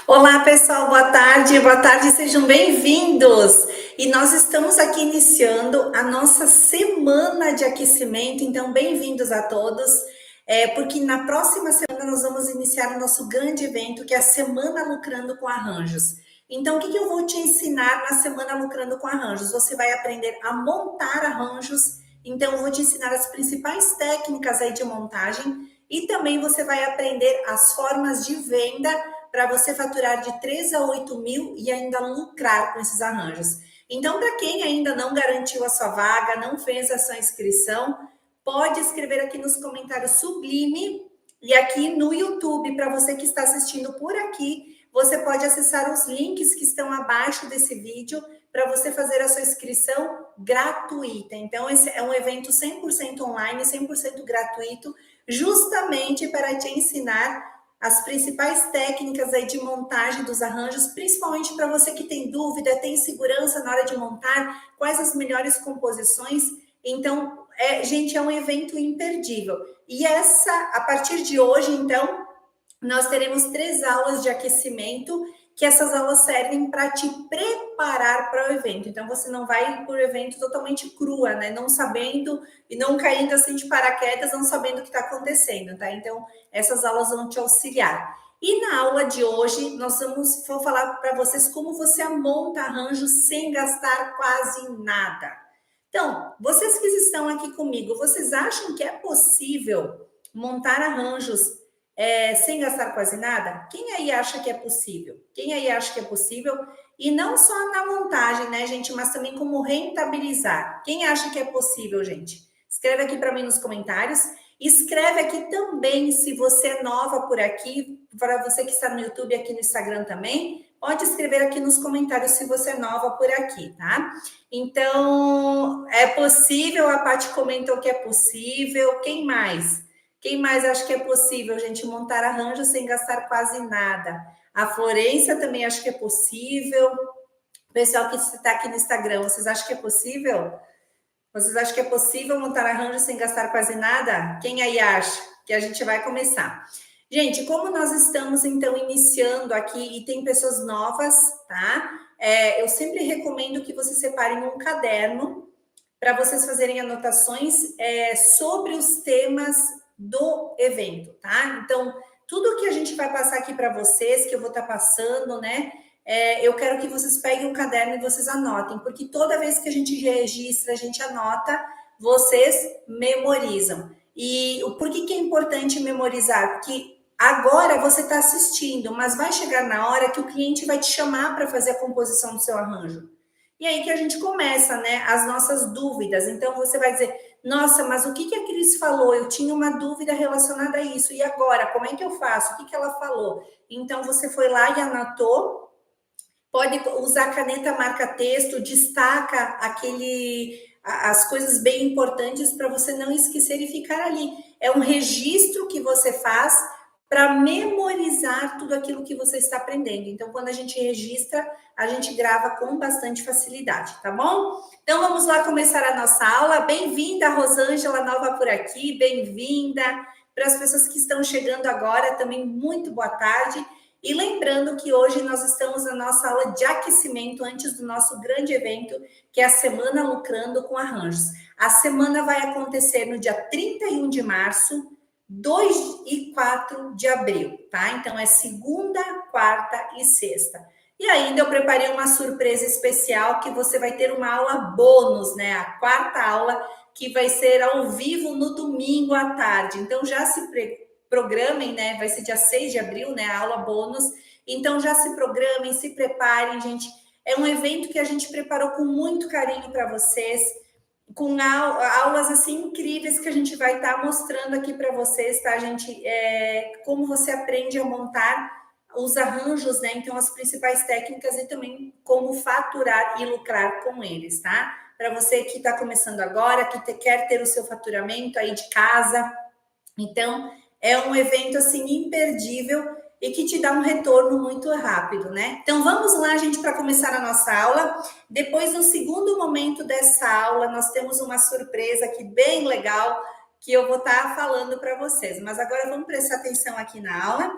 Olá, pessoal, boa tarde, sejam bem-vindos. E nós estamos aqui iniciando a nossa semana de aquecimento, então bem-vindos a todos, porque na próxima semana nós vamos iniciar o nosso grande evento, que é a Semana Lucrando com Arranjos. Então, o que eu vou te ensinar na Semana Lucrando com Arranjos? Você vai aprender a montar arranjos, então eu vou te ensinar as principais técnicas aí de montagem e também você vai aprender as formas de venda para você faturar de 3 a 8 mil e ainda lucrar com esses arranjos. Então, para quem ainda não garantiu a sua vaga, não fez a sua inscrição, pode escrever aqui nos comentários Sublime e aqui no YouTube, para você que está assistindo por aqui, você pode acessar os links que estão abaixo desse vídeo para você fazer a sua inscrição gratuita. Então, esse é um evento 100% online, 100% gratuito, justamente para te ensinar as principais técnicas aí de montagem dos arranjos, principalmente para você que tem dúvida, tem insegurança na hora de montar, quais as melhores composições. Então, gente, é um evento imperdível. E a partir de hoje, então, nós teremos 3 aulas de aquecimento, que essas aulas servem para te preparar para o evento. Então, você não vai para o evento totalmente crua, né? Não sabendo e não caindo assim de paraquedas, não sabendo o que está acontecendo, tá? Então, essas aulas vão te auxiliar. E na aula de hoje, vou falar para vocês como você monta arranjos sem gastar quase nada. Então, vocês que estão aqui comigo, vocês acham que é possível montar arranjos sem gastar quase nada? Quem aí acha que é possível? Quem aí acha que é possível? E não só na montagem, né, gente, mas também como rentabilizar. Quem acha que é possível, gente? Escreve aqui para mim nos comentários. Escreve aqui também se você é nova por aqui, para você que está no YouTube, aqui no Instagram também. Pode escrever aqui nos comentários se você é nova por aqui, tá? Então, é possível, a Paty comentou que é possível. Quem mais? Quem mais acha que é possível, gente, montar arranjo sem gastar quase nada? A Florência também acha que é possível. O pessoal que está aqui no Instagram, vocês acham que é possível? Vocês acham que é possível montar arranjo sem gastar quase nada? Quem aí acha? Que a gente vai começar. Gente, como nós estamos, então, iniciando aqui e tem pessoas novas, tá? Eu sempre recomendo que vocês separem um caderno para vocês fazerem anotações sobre os temas do evento, tá? Então, tudo que a gente vai passar aqui para vocês, que eu vou estar passando, né? Eu quero que vocês peguem um caderno e vocês anotem, porque toda vez que a gente registra, a gente anota, vocês memorizam. E por que é importante memorizar? Porque agora você está assistindo, mas vai chegar na hora que o cliente vai te chamar para fazer a composição do seu arranjo. E aí que a gente começa, né, as nossas dúvidas. Então, você vai dizer, nossa, mas o que a Cris falou? Eu tinha uma dúvida relacionada a isso. E agora, como é que eu faço? O que ela falou? Então, você foi lá e anotou. Pode usar caneta marca-texto, destaca as coisas bem importantes para você não esquecer e ficar ali. É um registro que você faz para memorizar tudo aquilo que você está aprendendo. Então, quando a gente registra, a gente grava com bastante facilidade, tá bom? Então, vamos lá começar a nossa aula. Bem-vinda, Rosângela, nova por aqui, bem-vinda. Para as pessoas que estão chegando agora, também muito boa tarde. E lembrando que hoje nós estamos na nossa aula de aquecimento antes do nosso grande evento, que é a Semana Lucrando com Arranjos. A semana vai acontecer no dia 31 de março, 2 e 4 de abril, tá? Então, é segunda, quarta e sexta. E ainda eu preparei uma surpresa especial que você vai ter uma aula bônus, né? A quarta aula, que vai ser ao vivo no domingo à tarde. Então, já se programem, né? Vai ser dia 6 de abril, né? A aula bônus. Então, já se programem, se preparem, gente. É um evento que a gente preparou com muito carinho para vocês, com aulas assim incríveis que a gente vai estar mostrando aqui para vocês, tá, gente? Como você aprende a montar os arranjos, né? Então, as principais técnicas e também como faturar e lucrar com eles, tá? Para você que está começando agora, que quer ter o seu faturamento aí de casa. Então, é um evento assim imperdível e que te dá um retorno muito rápido, né? Então, vamos lá, gente, para começar a nossa aula. Depois, no segundo momento dessa aula, nós temos uma surpresa aqui bem legal que eu vou estar falando para vocês. Mas agora vamos prestar atenção aqui na aula.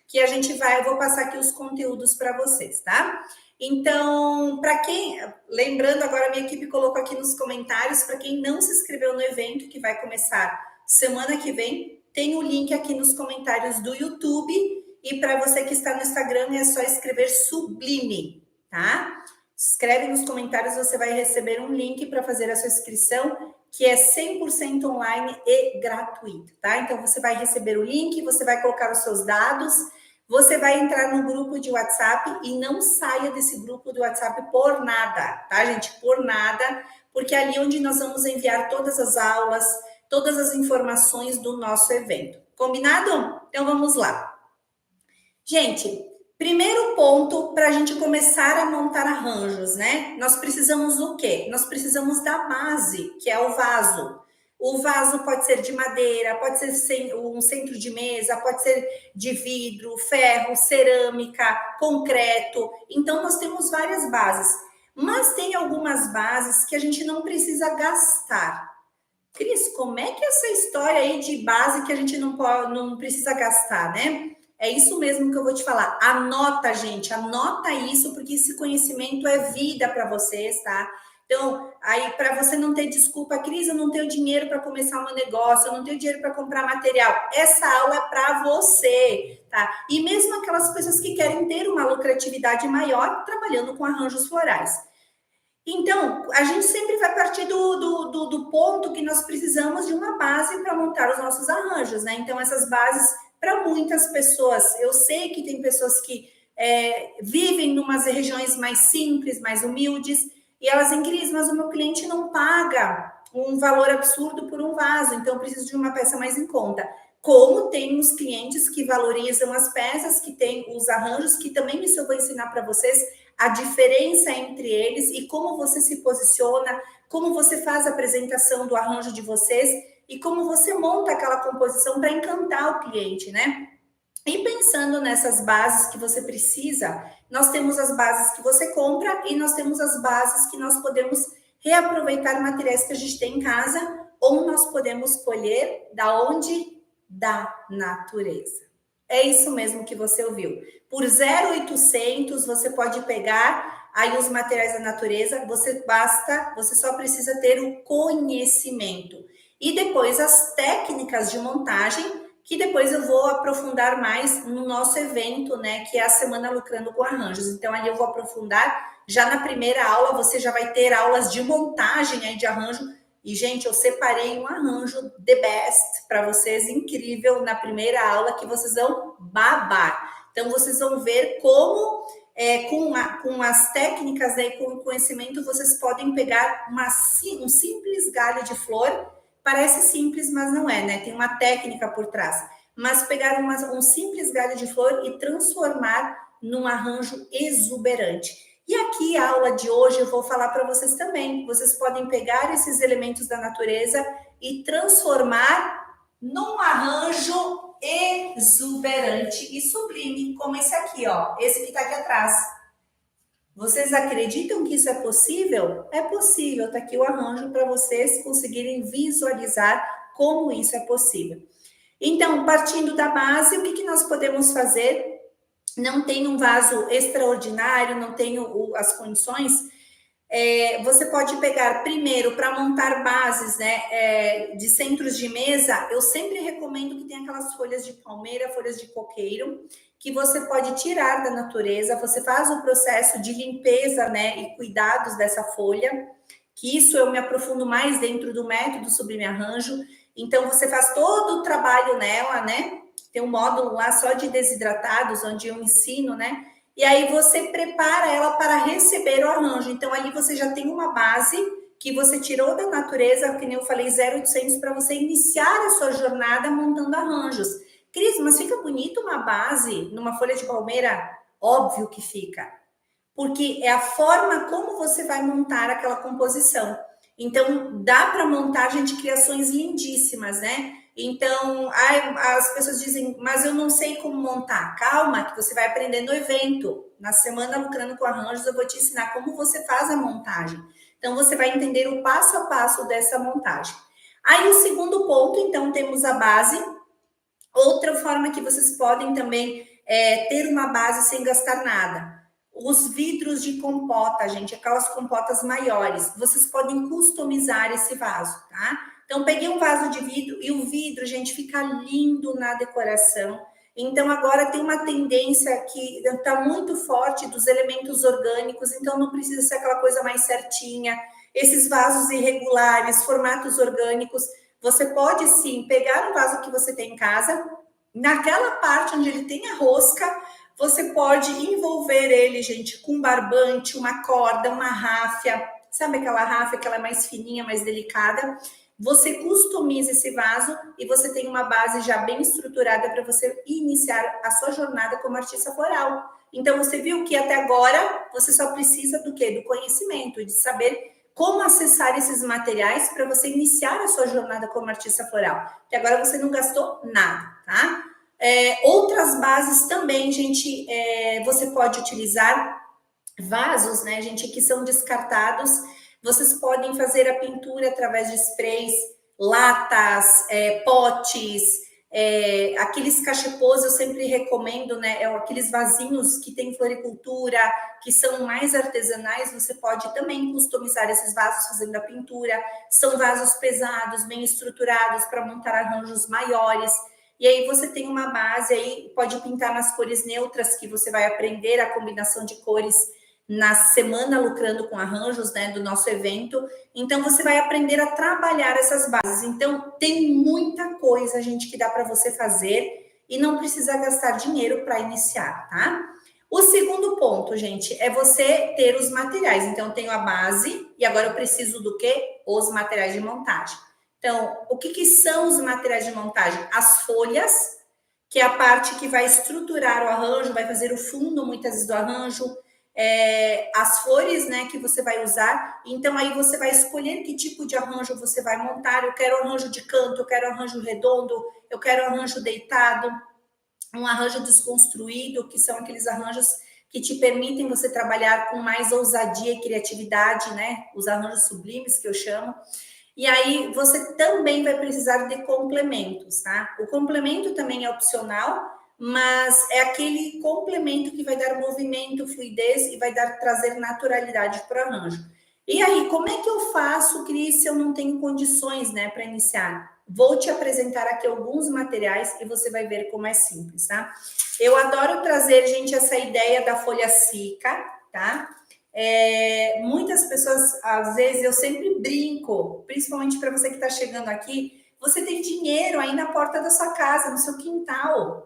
que eu vou passar aqui os conteúdos para vocês, tá? Então, para quem, lembrando agora, a minha equipe colocou aqui nos comentários, para quem não se inscreveu no evento, que vai começar semana que vem, tem o link aqui nos comentários do YouTube, e para você que está no Instagram, é só escrever Sublime, tá? Escreve nos comentários, você vai receber um link para fazer a sua inscrição, que é 100% online e gratuito, tá? Então, você vai receber o link, você vai colocar os seus dados, você vai entrar no grupo de WhatsApp e não saia desse grupo do WhatsApp por nada, tá, gente? Por nada, porque é ali onde nós vamos enviar todas as aulas, todas as informações do nosso evento. Combinado? Então, vamos lá. Gente, primeiro ponto para a gente começar a montar arranjos, né? Nós precisamos do quê? Nós precisamos da base, que é o vaso. O vaso pode ser de madeira, pode ser um centro de mesa, pode ser de vidro, ferro, cerâmica, concreto. Então, nós temos várias bases. Mas tem algumas bases que a gente não precisa gastar. Cris, como é que é essa história aí de base que a gente não precisa gastar, né? É isso mesmo que eu vou te falar. Anota, gente, anota isso, porque esse conhecimento é vida para vocês, tá? Então, aí, para você não ter desculpa, Cris, eu não tenho dinheiro para começar um negócio, eu não tenho dinheiro para comprar material. Essa aula é para você, tá? E mesmo aquelas pessoas que querem ter uma lucratividade maior trabalhando com arranjos florais. Então, a gente sempre vai partir do ponto que nós precisamos de uma base para montar os nossos arranjos, né? Então, essas bases, para muitas pessoas, eu sei que tem pessoas que vivem em umas regiões mais simples, mais humildes, e elas dizem, Cris, mas o meu cliente não paga um valor absurdo por um vaso, então eu preciso de uma peça mais em conta. Como tem os clientes que valorizam as peças, que tem os arranjos, que também isso eu vou ensinar para vocês, a diferença entre eles e como você se posiciona, como você faz a apresentação do arranjo de vocês e como você monta aquela composição para encantar o cliente, né? E pensando nessas bases que você precisa, nós temos as bases que você compra e nós temos as bases que nós podemos reaproveitar materiais que a gente tem em casa ou nós podemos colher da onde? Da natureza. É isso mesmo que você ouviu. Por 0,800 você pode pegar aí os materiais da natureza, você só precisa ter o conhecimento. E depois as técnicas de montagem, que depois eu vou aprofundar mais no nosso evento, né, que é a Semana Lucrando com Arranjos. Então ali eu vou aprofundar, já na primeira aula você já vai ter aulas de montagem aí de arranjo. E, gente, eu separei um arranjo the best para vocês, incrível, na primeira aula, que vocês vão babar. Então, vocês vão ver como, com as técnicas, né, com o conhecimento, vocês podem pegar um simples galho de flor. Parece simples, mas não é, né? Tem uma técnica por trás. Mas pegar um simples galho de flor e transformar num arranjo exuberante. E aqui, a aula de hoje, eu vou falar para vocês também. Vocês podem pegar esses elementos da natureza e transformar num arranjo exuberante e sublime, como esse aqui, ó. Esse que está aqui atrás. Vocês acreditam que isso é possível? É possível. Está aqui o arranjo para vocês conseguirem visualizar como isso é possível. Então, partindo da base, o que nós podemos fazer? Não tem um vaso extraordinário, não tenho as condições, você pode pegar primeiro para montar bases, né, de centros de mesa. Eu sempre recomendo que tenha aquelas folhas de palmeira, folhas de coqueiro, que você pode tirar da natureza. Você faz o processo de limpeza, né, e cuidados dessa folha, que isso eu me aprofundo mais dentro do método Sublime Arranjo. Então você faz todo o trabalho nela, né? Tem um módulo lá só de desidratados, onde eu ensino, né? E aí você prepara ela para receber o arranjo. Então, ali você já tem uma base que você tirou da natureza, que nem eu falei, 0,800, para você iniciar a sua jornada montando arranjos. Cris, mas fica bonito uma base numa folha de palmeira? Óbvio que fica. Porque é a forma como você vai montar aquela composição. Então, dá para montar, gente, criações lindíssimas, né? Então, as pessoas dizem, mas eu não sei como montar. Calma, que você vai aprender no evento. Na Semana Lucrando com Arranjos, eu vou te ensinar como você faz a montagem. Então, você vai entender o passo a passo dessa montagem. Aí, o segundo ponto, então, temos a base. Outra forma que vocês podem também ter uma base sem gastar nada. Os vidros de compota, gente, aquelas compotas maiores, vocês podem customizar esse vaso, tá? Então, peguei um vaso de vidro e o vidro, gente, fica lindo na decoração. Então, agora tem uma tendência que está muito forte dos elementos orgânicos, então não precisa ser aquela coisa mais certinha. Esses vasos irregulares, formatos orgânicos, você pode sim pegar um vaso que você tem em casa, naquela parte onde ele tem a rosca, você pode envolver ele, gente, com um barbante, uma corda, uma ráfia. Sabe aquela ráfia que ela é mais fininha, mais delicada? Você customiza esse vaso e você tem uma base já bem estruturada para você iniciar a sua jornada como artista floral. Então, você viu que até agora você só precisa do quê? Do conhecimento, de saber como acessar esses materiais para você iniciar a sua jornada como artista floral. Que agora você não gastou nada, tá? Outras bases também, gente, você pode utilizar vasos, né, gente, que são descartados. Vocês podem fazer a pintura através de sprays, latas, potes, aqueles cachepôs eu sempre recomendo, né? Aqueles vasinhos que tem floricultura, que são mais artesanais, você pode também customizar esses vasos fazendo a pintura. São vasos pesados, bem estruturados para montar arranjos maiores. E aí você tem uma base aí, pode pintar nas cores neutras, que você vai aprender a combinação de cores na semana Lucrando com Arranjos, né, do nosso evento. Então, você vai aprender a trabalhar essas bases. Então, tem muita coisa, gente, que dá para você fazer e não precisa gastar dinheiro para iniciar, tá? O segundo ponto, gente, é você ter os materiais. Então, eu tenho a base e agora eu preciso do quê? Os materiais de montagem. Então, o que são os materiais de montagem? As folhas, que é a parte que vai estruturar o arranjo, vai fazer o fundo, muitas vezes, do arranjo, as flores, né, que você vai usar. Então, aí você vai escolher que tipo de arranjo você vai montar. Eu quero arranjo de canto, eu quero arranjo redondo, eu quero arranjo deitado, um arranjo desconstruído, que são aqueles arranjos que te permitem você trabalhar com mais ousadia e criatividade, né? Os arranjos sublimes, que eu chamo. E aí, você também vai precisar de complementos, tá? O complemento também é opcional, mas é aquele complemento que vai dar movimento, fluidez e vai trazer naturalidade para o arranjo. E aí, como é que eu faço, Cris, se eu não tenho condições, né, para iniciar? Vou te apresentar aqui alguns materiais e você vai ver como é simples, tá? Eu adoro trazer, gente, essa ideia da folha Sica, tá? Muitas pessoas, às vezes, eu sempre brinco, principalmente para você que está chegando aqui, você tem dinheiro aí na porta da sua casa, no seu quintal.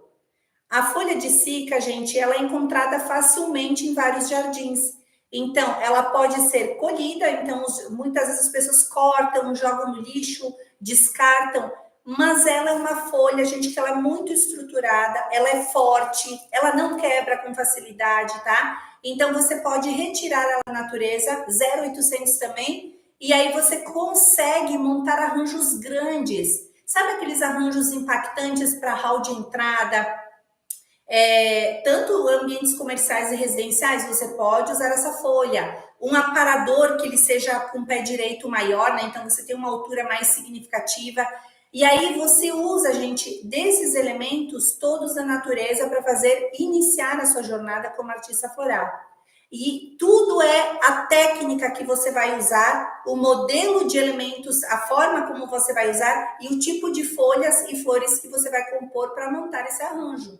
A folha de Sica, gente, ela é encontrada facilmente em vários jardins. Então, ela pode ser colhida, então muitas vezes as pessoas cortam, jogam no lixo, descartam, mas ela é uma folha, gente, que ela é muito estruturada, ela é forte, ela não quebra com facilidade, tá? Então, você pode retirar ela da natureza, 0,800 também, e aí você consegue montar arranjos grandes. Sabe aqueles arranjos impactantes para hall de entrada? Tanto ambientes comerciais e residenciais, você pode usar essa folha. Um aparador que ele seja com o pé direito maior, né? Então você tem uma altura mais significativa. E aí você usa, gente, desses elementos todos da natureza para iniciar a sua jornada como artista floral. E tudo é a técnica que você vai usar, o modelo de elementos, a forma como você vai usar e o tipo de folhas e flores que você vai compor para montar esse arranjo.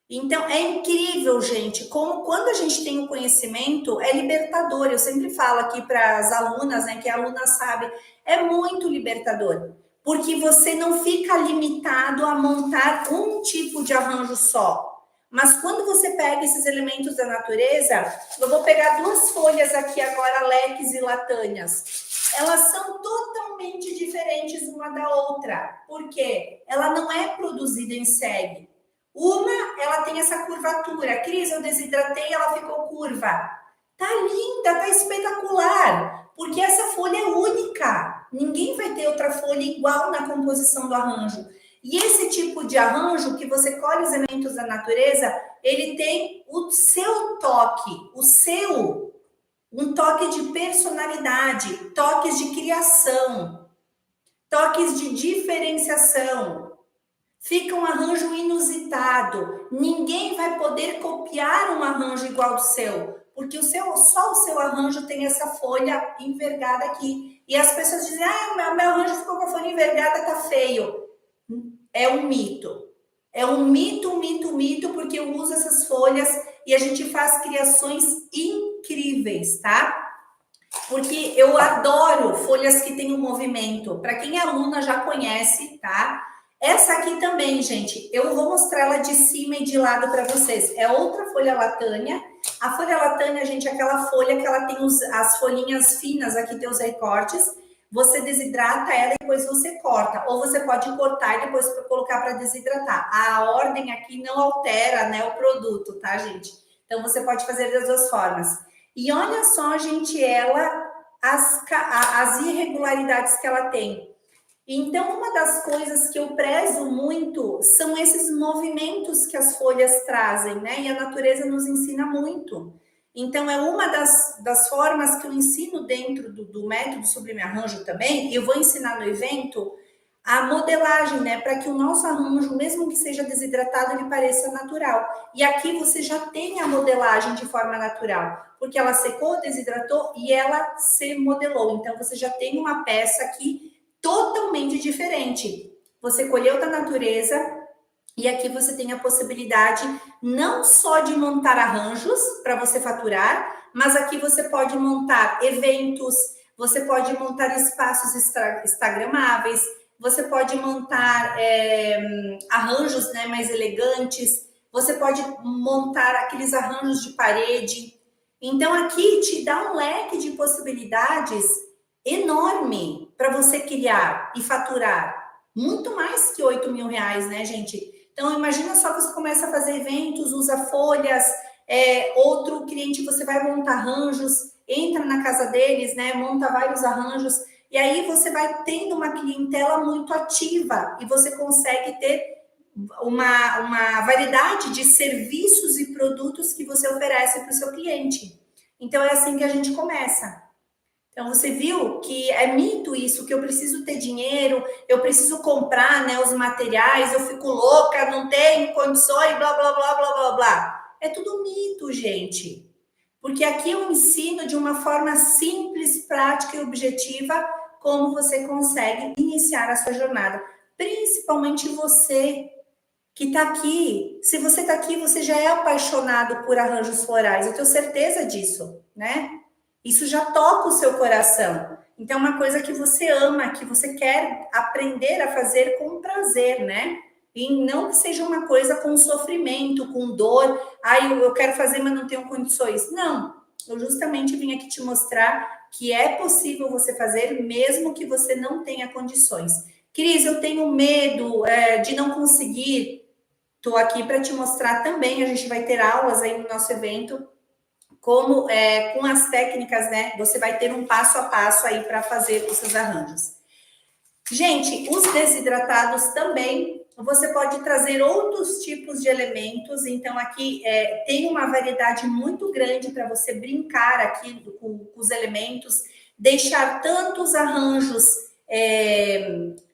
Então, é incrível, gente, como quando a gente tem o conhecimento, é libertador. Eu sempre falo aqui para as alunas, né, que a aluna sabe, é muito libertador, porque você não fica limitado a montar um tipo de arranjo só. Mas quando você pega esses elementos da natureza, eu vou pegar duas folhas aqui agora, leques e latânias. Elas são totalmente diferentes uma da outra, porque ela não é produzida em série. Uma, ela tem essa curvatura. Cris, eu desidratei, ela ficou curva. Tá linda, tá espetacular. Porque essa folha é única. Ninguém vai ter outra folha igual na composição do arranjo. E esse tipo de arranjo, que você colhe os elementos da natureza, ele tem o seu toque, um toque de personalidade, toques de criação, toques de diferenciação. Fica um arranjo inusitado. Ninguém vai poder copiar um arranjo igual ao seu, porque só o seu arranjo tem essa folha envergada aqui. E as pessoas dizem: ah, meu arranjo ficou com a folha envergada, tá feio. É um mito. É um mito, porque eu uso essas folhas e a gente faz criações incríveis, tá? Porque eu adoro folhas que têm um movimento. Para quem é aluna já conhece, tá? Essa aqui também, gente, eu vou mostrar ela de cima e de lado para vocês. É outra folha latânia. A folha latânia, gente, é aquela folha que ela tem as folhinhas finas, aqui tem os recortes. Você desidrata ela e depois você corta. Ou você pode cortar e depois colocar para desidratar. A ordem aqui não altera, né, o produto, tá, gente? Então, você pode fazer das duas formas. E olha só, gente, as irregularidades que ela tem. Então, uma das coisas que eu prezo muito são esses movimentos que as folhas trazem, né? E a natureza nos ensina muito. Então, é uma das formas que eu ensino dentro do método Sublime Arranjo também, e eu vou ensinar no evento, a modelagem, né? Para que o nosso arranjo, mesmo que seja desidratado, ele pareça natural. E aqui você já tem a modelagem de forma natural, porque ela secou, desidratou e ela se modelou. Então, você já tem uma peça aqui totalmente diferente. Você colheu da natureza e aqui você tem a possibilidade não só de montar arranjos para você faturar, mas aqui você pode montar eventos, você pode montar espaços instagramáveis, você pode montar arranjos, né, mais elegantes, você pode montar aqueles arranjos de parede. Então aqui te dá um leque de possibilidades enorme para você criar e faturar. Muito mais que R$ 8.000, né, gente? Então, imagina só que você começa a fazer eventos, usa folhas, outro cliente, você vai montar arranjos, entra na casa deles, né, monta vários arranjos, e aí você vai tendo uma clientela muito ativa e você consegue ter uma variedade de serviços e produtos que você oferece para o seu cliente. Então, é assim que a gente começa. Então, você viu que é mito isso, que eu preciso ter dinheiro, eu preciso comprar, né, os materiais, eu fico louca, não tenho condições, blá, blá, blá, blá, blá, blá. É tudo mito, gente. Porque aqui eu ensino de uma forma simples, prática e objetiva como você consegue iniciar a sua jornada. Principalmente você que está aqui. Se você está aqui, você já é apaixonado por arranjos florais. Eu tenho certeza disso, né? Isso já toca o seu coração. Então, é uma coisa que você ama, que você quer aprender a fazer com prazer, né? E não que seja uma coisa com sofrimento, com dor. Ai, eu quero fazer, mas não tenho condições. Não. Eu justamente vim aqui te mostrar que é possível você fazer, mesmo que você não tenha condições. Cris, eu tenho medo de não conseguir. Estou aqui para te mostrar também. A gente vai ter aulas aí no nosso evento como com as técnicas, né? Você vai ter um passo a passo aí para fazer os seus arranjos. Gente, os desidratados também, você pode trazer outros tipos de elementos. Então, aqui tem uma variedade muito grande para você brincar aqui com os elementos, deixar tantos arranjos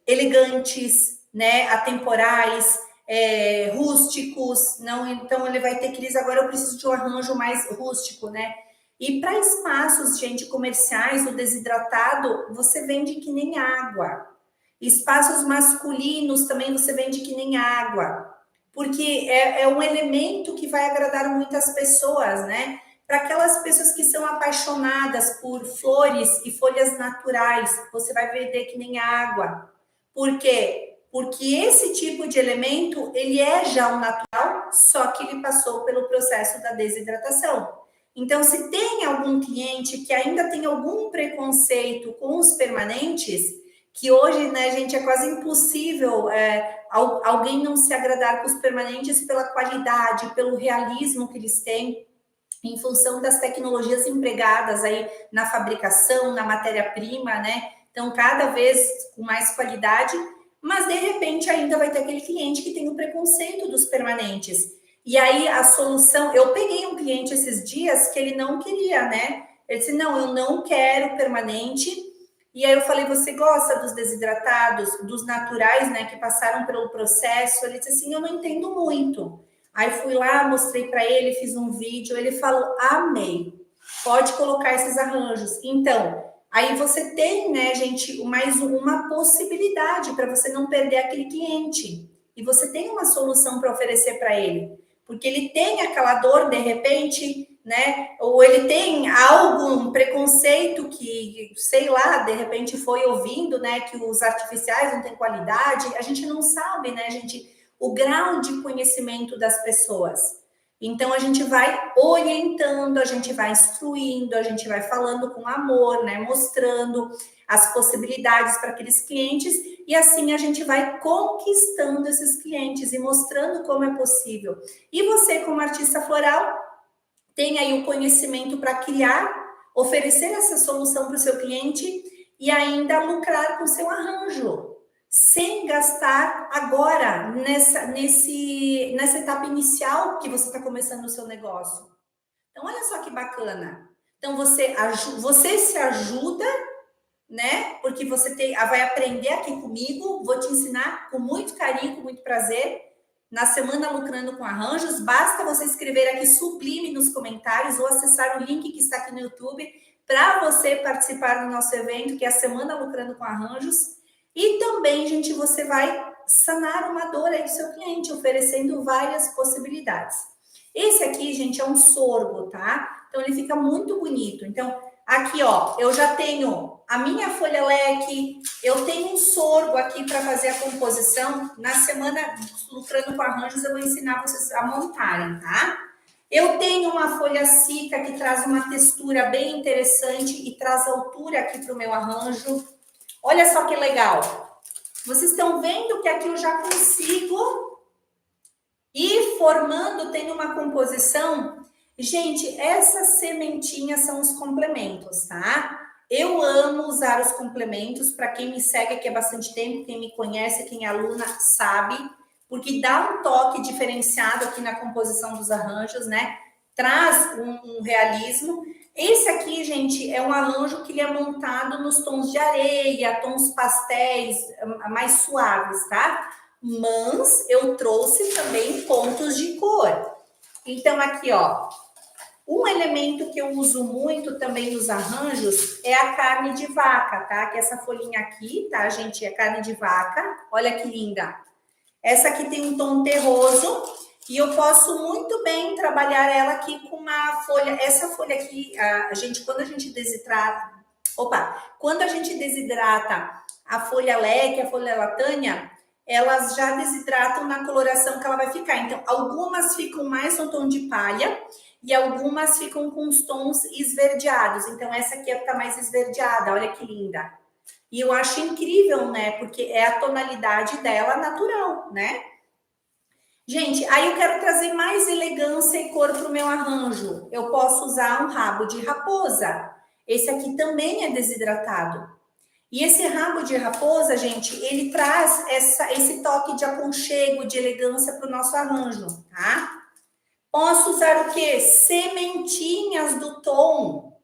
elegantes, né? Atemporais, rústicos, não, então ele vai ter Cris, agora eu preciso de um arranjo mais rústico, né? E para espaços, gente, comerciais, o desidratado, você vende que nem água. Espaços masculinos também você vende que nem água, porque é um elemento que vai agradar muitas pessoas, né? Para aquelas pessoas que são apaixonadas por flores e folhas naturais, você vai vender que nem água. Por quê? Porque esse tipo de elemento, ele é já um natural, só que ele passou pelo processo da desidratação. Então, se tem algum cliente que ainda tem algum preconceito com os permanentes, que hoje, né, gente, é quase impossível alguém não se agradar com os permanentes pela qualidade, pelo realismo que eles têm, em função das tecnologias empregadas aí na fabricação, na matéria-prima, né? Então, cada vez com mais qualidade, mas de repente ainda vai ter aquele cliente que tem o preconceito dos permanentes. E aí a solução, eu peguei um cliente esses dias que ele não queria, né? Ele disse: não, eu não quero permanente, E aí eu falei, você gosta dos desidratados, dos naturais, né, que passaram pelo processo? Ele disse assim, eu não entendo muito. Aí fui lá, mostrei para ele, fiz um vídeo, ele falou, amei, pode colocar esses arranjos. Então, aí você tem, né, gente, mais uma possibilidade para você não perder aquele cliente. E você tem uma solução para oferecer para ele. Porque ele tem aquela dor, de repente, né? Ou ele tem algum preconceito que, sei lá, de repente foi ouvindo, né, que os artificiais não têm qualidade. A gente não sabe, né, gente, o grau de conhecimento das pessoas. Então a gente vai orientando, a gente vai instruindo, a gente vai falando com amor, né, mostrando as possibilidades para aqueles clientes e assim a gente vai conquistando esses clientes e mostrando como é possível. E você, como artista floral, tem aí o conhecimento para criar, oferecer essa solução para o seu cliente e ainda lucrar com seu arranjo, sem gastar agora nessa etapa inicial que você está começando o seu negócio. Então, olha só que bacana. Então, você se ajuda, né? Porque você vai aprender aqui comigo, vou te ensinar com muito carinho, com muito prazer na Semana Lucrando com Arranjos. Basta você escrever aqui Sublime nos comentários ou acessar o link que está aqui no YouTube para você participar do nosso evento, que é a Semana Lucrando com Arranjos. E também, gente, você vai sanar uma dor aí do seu cliente, oferecendo várias possibilidades. Esse aqui, gente, é um sorbo, tá? Então, ele fica muito bonito. Então, aqui, ó, eu já tenho a minha folha leque, eu tenho um sorgo aqui para fazer a composição. Na Semana Lucrando com Arranjos, eu vou ensinar vocês a montarem, tá? Eu tenho uma folha cica que traz uma textura bem interessante e traz altura aqui para o meu arranjo. Olha só que legal. Vocês estão vendo que aqui eu já consigo ir formando, tem uma composição. Gente, essas sementinhas são os complementos, tá? Eu amo usar os complementos. Para quem me segue aqui há bastante tempo, quem me conhece, quem é aluna, sabe, porque dá um toque diferenciado aqui na composição dos arranjos, né? Traz um realismo. Esse aqui, gente, é um arranjo que ele é montado nos tons de areia, tons pastéis mais suaves, tá? Mas eu trouxe também pontos de cor. Então, aqui, ó, um elemento que eu uso muito também nos arranjos é a carne de vaca, tá? Que é essa folhinha aqui, tá, gente? É carne de vaca. Olha que linda. Essa aqui tem um tom terroso e eu posso muito bem trabalhar ela aqui com uma folha. Essa folha aqui, quando a gente desidrata, quando a gente desidrata a folha leque, a folha latânia, elas já desidratam na coloração que ela vai ficar. Então, algumas ficam mais no tom de palha e algumas ficam com os tons esverdeados. Então, essa aqui tá mais esverdeada, olha que linda. E eu acho incrível, né? Porque é a tonalidade dela natural, né? Gente, aí eu quero trazer mais elegância e cor para o meu arranjo. Eu posso usar um rabo de raposa. Esse aqui também é desidratado. E esse rabo de raposa, gente, ele traz esse toque de aconchego, de elegância para o nosso arranjo, tá? Posso usar o quê? Sementinhas do tom.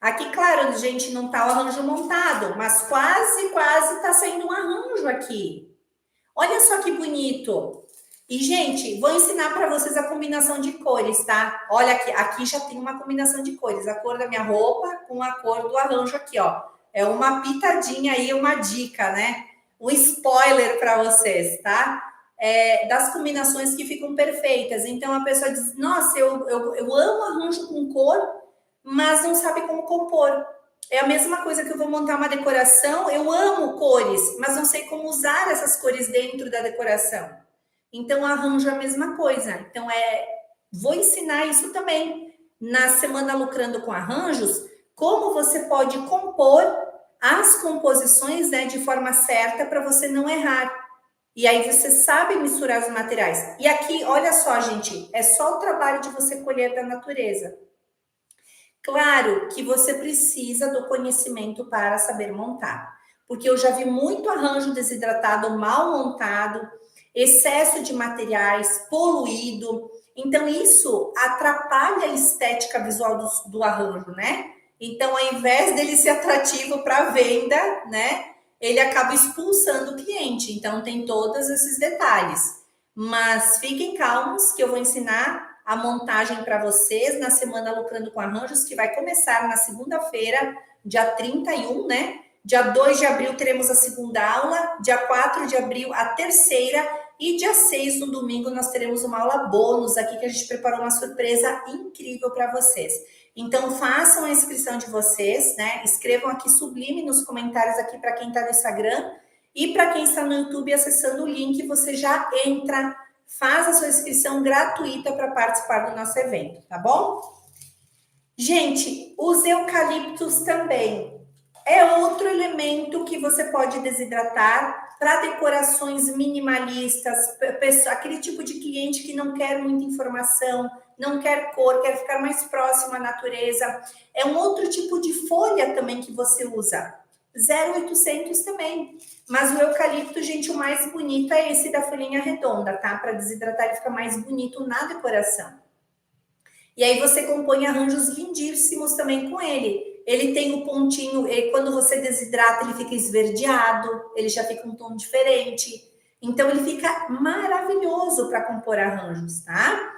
Aqui, claro, gente, não tá o arranjo montado, mas quase tá saindo um arranjo aqui. Olha só que bonito. E, gente, vou ensinar para vocês a combinação de cores, tá? Olha aqui já tem uma combinação de cores. A cor da minha roupa com a cor do arranjo aqui, ó. É uma pitadinha aí, uma dica, né? Um spoiler para vocês, tá? Das combinações que ficam perfeitas. Então, a pessoa diz, nossa, eu amo arranjo com cor, mas não sabe como compor. É a mesma coisa que eu vou montar uma decoração, eu amo cores, mas não sei como usar essas cores dentro da decoração. Então, arranjo é a mesma coisa. Então, vou ensinar isso também na Semana Lucrando com Arranjos, como você pode compor as composições, né, de forma certa para você não errar. E aí você sabe misturar os materiais. E aqui, olha só, gente, é só o trabalho de você colher da natureza. Claro que você precisa do conhecimento para saber montar, porque eu já vi muito arranjo desidratado, mal montado, excesso de materiais, poluído. Então, isso atrapalha a estética visual do arranjo, né? Então, ao invés dele ser atrativo para venda, né, ele acaba expulsando o cliente. Então, tem todos esses detalhes. Mas fiquem calmos que eu vou ensinar a montagem para vocês na semana Lucrando com Arranjos, que vai começar na segunda-feira, dia 31, né? Dia 2 de abril teremos a segunda aula, dia 4 de abril a terceira e dia 6, no domingo, nós teremos uma aula bônus aqui que a gente preparou uma surpresa incrível para vocês. Então, façam a inscrição de vocês, né? Escrevam aqui sublime nos comentários aqui para quem está no Instagram e para quem está no YouTube acessando o link, você já entra, faz a sua inscrição gratuita para participar do nosso evento, tá bom? Gente, os eucaliptos também é outro elemento que você pode desidratar para decorações minimalistas, aquele tipo de cliente que não quer muita informação, não quer cor, quer ficar mais próximo à natureza. É um outro tipo de folha também que você usa. 0,800 também. Mas o eucalipto, gente, o mais bonito é esse da folhinha redonda, tá? Para desidratar, ele fica mais bonito na decoração. E aí você compõe arranjos lindíssimos também com ele. Ele tem o pontinho, quando você desidrata, ele fica esverdeado, ele já fica um tom diferente. Então, ele fica maravilhoso para compor arranjos, tá?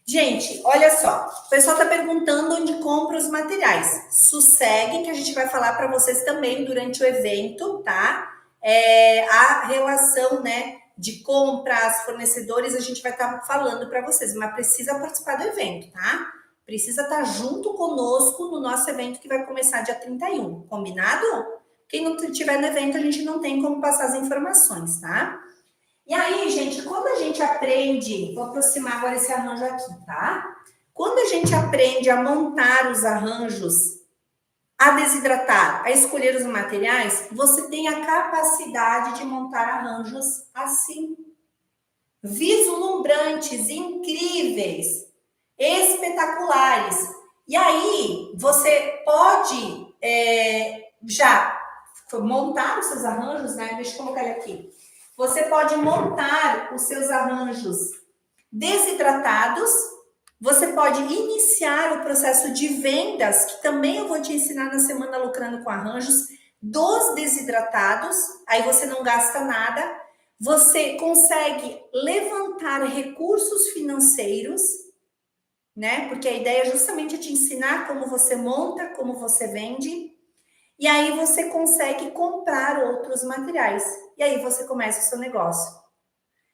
Gente, olha só, o pessoal está perguntando onde compra os materiais. Sosseguem que a gente vai falar para vocês também durante o evento, tá? A relação, né, de compras, fornecedores, a gente vai estar falando para vocês, mas precisa participar do evento, tá? Precisa estar junto conosco no nosso evento que vai começar dia 31, combinado? Quem não estiver no evento, a gente não tem como passar as informações, tá? E aí, gente, quando a gente aprende, vou aproximar agora esse arranjo aqui, tá? Quando a gente aprende a montar os arranjos, a desidratar, a escolher os materiais, você tem a capacidade de montar arranjos assim. Vislumbrantes, incríveis, espetaculares. E aí, você pode já montar os seus arranjos, né? Deixa eu colocar ele aqui. Você pode montar os seus arranjos desidratados. Você pode iniciar o processo de vendas, que também eu vou te ensinar na semana Lucrando com Arranjos, dos desidratados. Aí você não gasta nada. Você consegue levantar recursos financeiros, né? Porque a ideia é justamente te ensinar como você monta, como você vende. E aí você consegue comprar outros materiais. E aí você começa o seu negócio.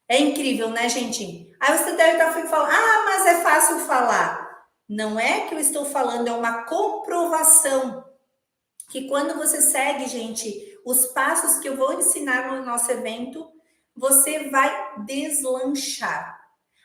É incrível, né, gente? Aí você deve estar falando, mas é fácil falar. Não é que eu estou falando, é uma comprovação. Que quando você segue, gente, os passos que eu vou ensinar no nosso evento, você vai deslanchar.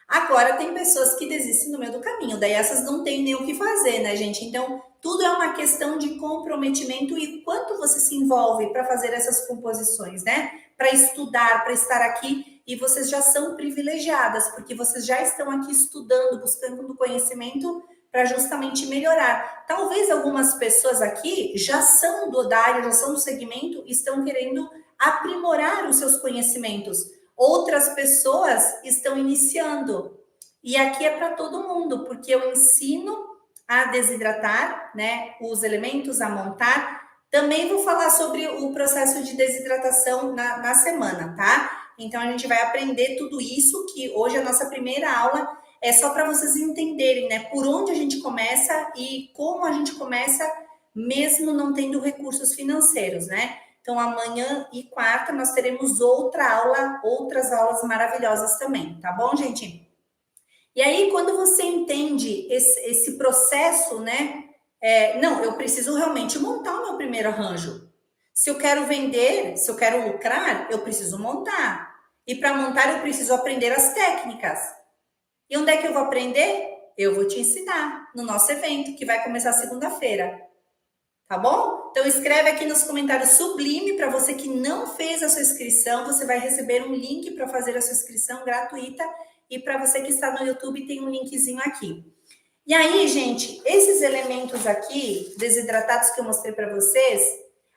Agora, tem pessoas que desistem no meio do caminho, daí essas não tem nem o que fazer, né, gente? Então, tudo é uma questão de comprometimento e quanto você se envolve para fazer essas composições, né? Para estudar, para estar aqui, e vocês já são privilegiadas, porque vocês já estão aqui estudando, buscando conhecimento para justamente melhorar. Talvez algumas pessoas aqui já são da área, já são do segmento, estão querendo aprimorar os seus conhecimentos. Outras pessoas estão iniciando. E aqui é para todo mundo, porque eu ensino a desidratar, né, os elementos, a montar. Também vou falar sobre o processo de desidratação na semana, tá? Então, a gente vai aprender tudo isso, que hoje a nossa primeira aula é só para vocês entenderem, né, por onde a gente começa e como a gente começa, mesmo não tendo recursos financeiros, né? Então, amanhã e quarta nós teremos outras aulas maravilhosas também, tá bom, gente? E aí, quando você entende esse processo, né? Não, eu preciso realmente montar o meu primeiro arranjo. Se eu quero vender, se eu quero lucrar, eu preciso montar. E para montar, eu preciso aprender as técnicas. E onde é que eu vou aprender? Eu vou te ensinar no nosso evento, que vai começar segunda-feira. Tá bom? Então escreve aqui nos comentários sublime para você que não fez a sua inscrição, você vai receber um link para fazer a sua inscrição gratuita e para você que está no YouTube tem um linkzinho aqui. E aí, gente, esses elementos aqui desidratados que eu mostrei para vocês,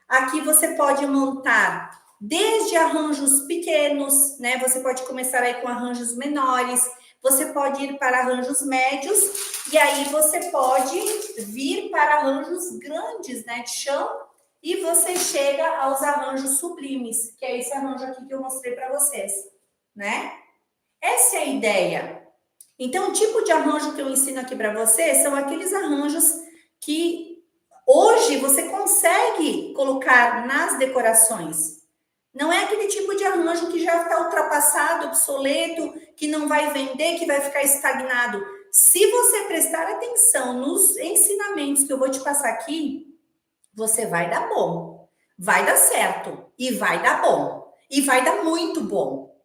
aqui você pode montar desde arranjos pequenos, né? Você pode começar aí com arranjos menores, você pode ir para arranjos médios, e aí você pode vir para arranjos grandes, né, de chão, e você chega aos arranjos sublimes, que é esse arranjo aqui que eu mostrei para vocês, né? Essa é a ideia. Então, o tipo de arranjo que eu ensino aqui para vocês são aqueles arranjos que hoje você consegue colocar nas decorações. Não é aquele tipo de arranjo que já está ultrapassado, obsoleto, que não vai vender, que vai ficar estagnado. Se você prestar atenção nos ensinamentos que eu vou te passar aqui, você vai dar bom, vai dar certo, e vai dar bom, e vai dar muito bom.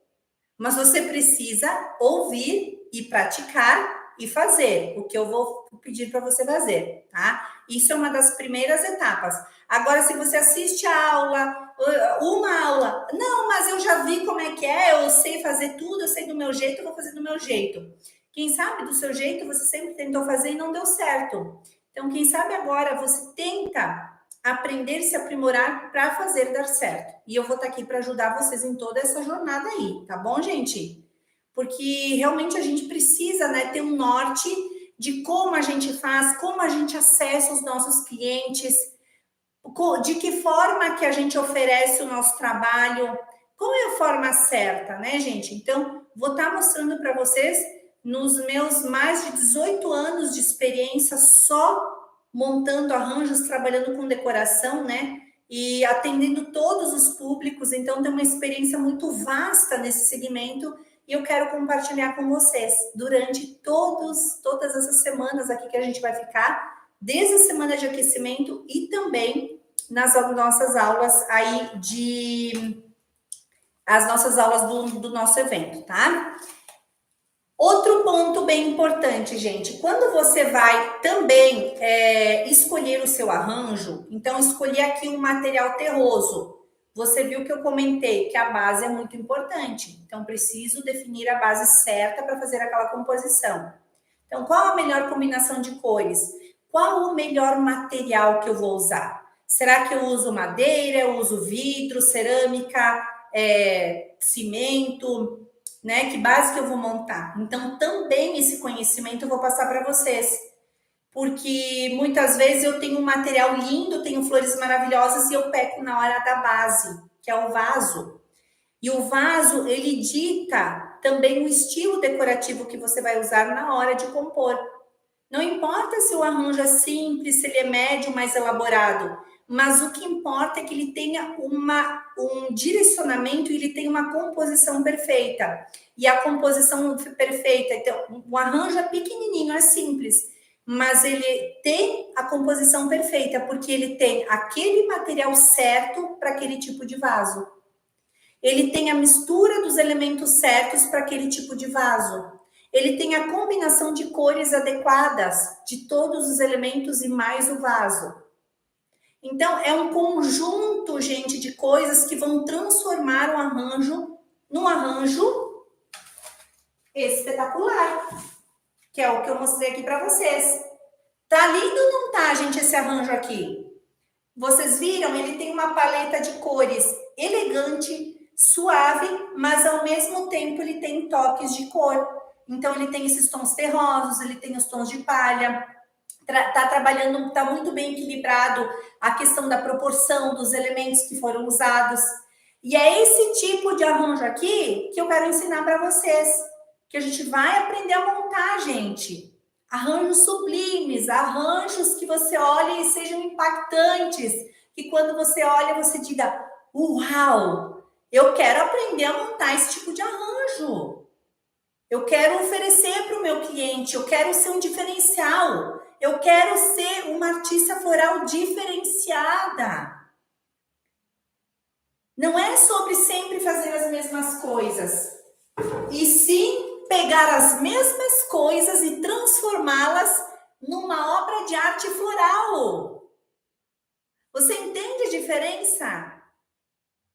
Mas você precisa ouvir e praticar e fazer o que eu vou pedir para você fazer, tá? Isso é uma das primeiras etapas. Agora, se você assiste a aula, uma aula, não, mas eu já vi como é que é, eu sei fazer tudo, eu sei do meu jeito, eu vou fazer do meu jeito. Quem sabe do seu jeito você sempre tentou fazer e não deu certo. Então, quem sabe agora você tenta aprender e se aprimorar para fazer dar certo. E eu vou estar aqui para ajudar vocês em toda essa jornada aí, tá bom, gente? Porque realmente a gente precisa, né, ter um norte de como a gente faz, como a gente acessa os nossos clientes, de que forma que a gente oferece o nosso trabalho, qual é a forma certa, né, gente? Então, vou estar mostrando para vocês nos meus mais de 18 anos de experiência só montando arranjos, trabalhando com decoração, né? E atendendo todos os públicos, então tem uma experiência muito vasta nesse segmento e eu quero compartilhar com vocês durante todas essas semanas aqui que a gente vai ficar, desde a semana de aquecimento e também nas nossas aulas aí as nossas aulas do nosso evento, tá? Outro ponto bem importante, gente, quando você vai também escolher o seu arranjo, então escolher aqui um material terroso. Você viu que eu comentei que a base é muito importante, então preciso definir a base certa para fazer aquela composição. Então, qual a melhor combinação de cores? Qual o melhor material que eu vou usar? Será que eu uso madeira, eu uso vidro, cerâmica, cimento? Né? Que base que eu vou montar? Então, também esse conhecimento eu vou passar para vocês. Porque muitas vezes eu tenho um material lindo, tenho flores maravilhosas e eu peco na hora da base, que é o vaso. E o vaso, ele dita também o estilo decorativo que você vai usar na hora de compor. Não importa se o arranjo é simples, se ele é médio, mais elaborado, mas o que importa é que ele tenha um direcionamento e ele tenha uma composição perfeita. E a composição perfeita, então, o arranjo é pequenininho, é simples, mas ele tem a composição perfeita, porque ele tem aquele material certo para aquele tipo de vaso. Ele tem a mistura dos elementos certos para aquele tipo de vaso. Ele tem a combinação de cores adequadas de todos os elementos e mais o vaso. Então, é um conjunto, gente, de coisas que vão transformar o arranjo num arranjo espetacular, que é o que eu mostrei aqui para vocês. Tá lindo ou não tá, gente, esse arranjo aqui? Vocês viram? Ele tem uma paleta de cores elegante, suave, mas ao mesmo tempo ele tem toques de cor. Então, ele tem esses tons terrosos, ele tem os tons de palha, tá trabalhando, tá muito bem equilibrado a questão da proporção dos elementos que foram usados. E é esse tipo de arranjo aqui que eu quero ensinar para vocês, que a gente vai aprender a montar, gente. Arranjos sublimes, arranjos que você olhe e sejam impactantes, que quando você olha você diga, uau, eu quero aprender a montar esse tipo de arranjo. Eu quero oferecer para o meu cliente, eu quero ser um diferencial, eu quero ser uma artista floral diferenciada. Não é sobre sempre fazer as mesmas coisas, e sim pegar as mesmas coisas e transformá-las numa obra de arte floral. Você entende a diferença?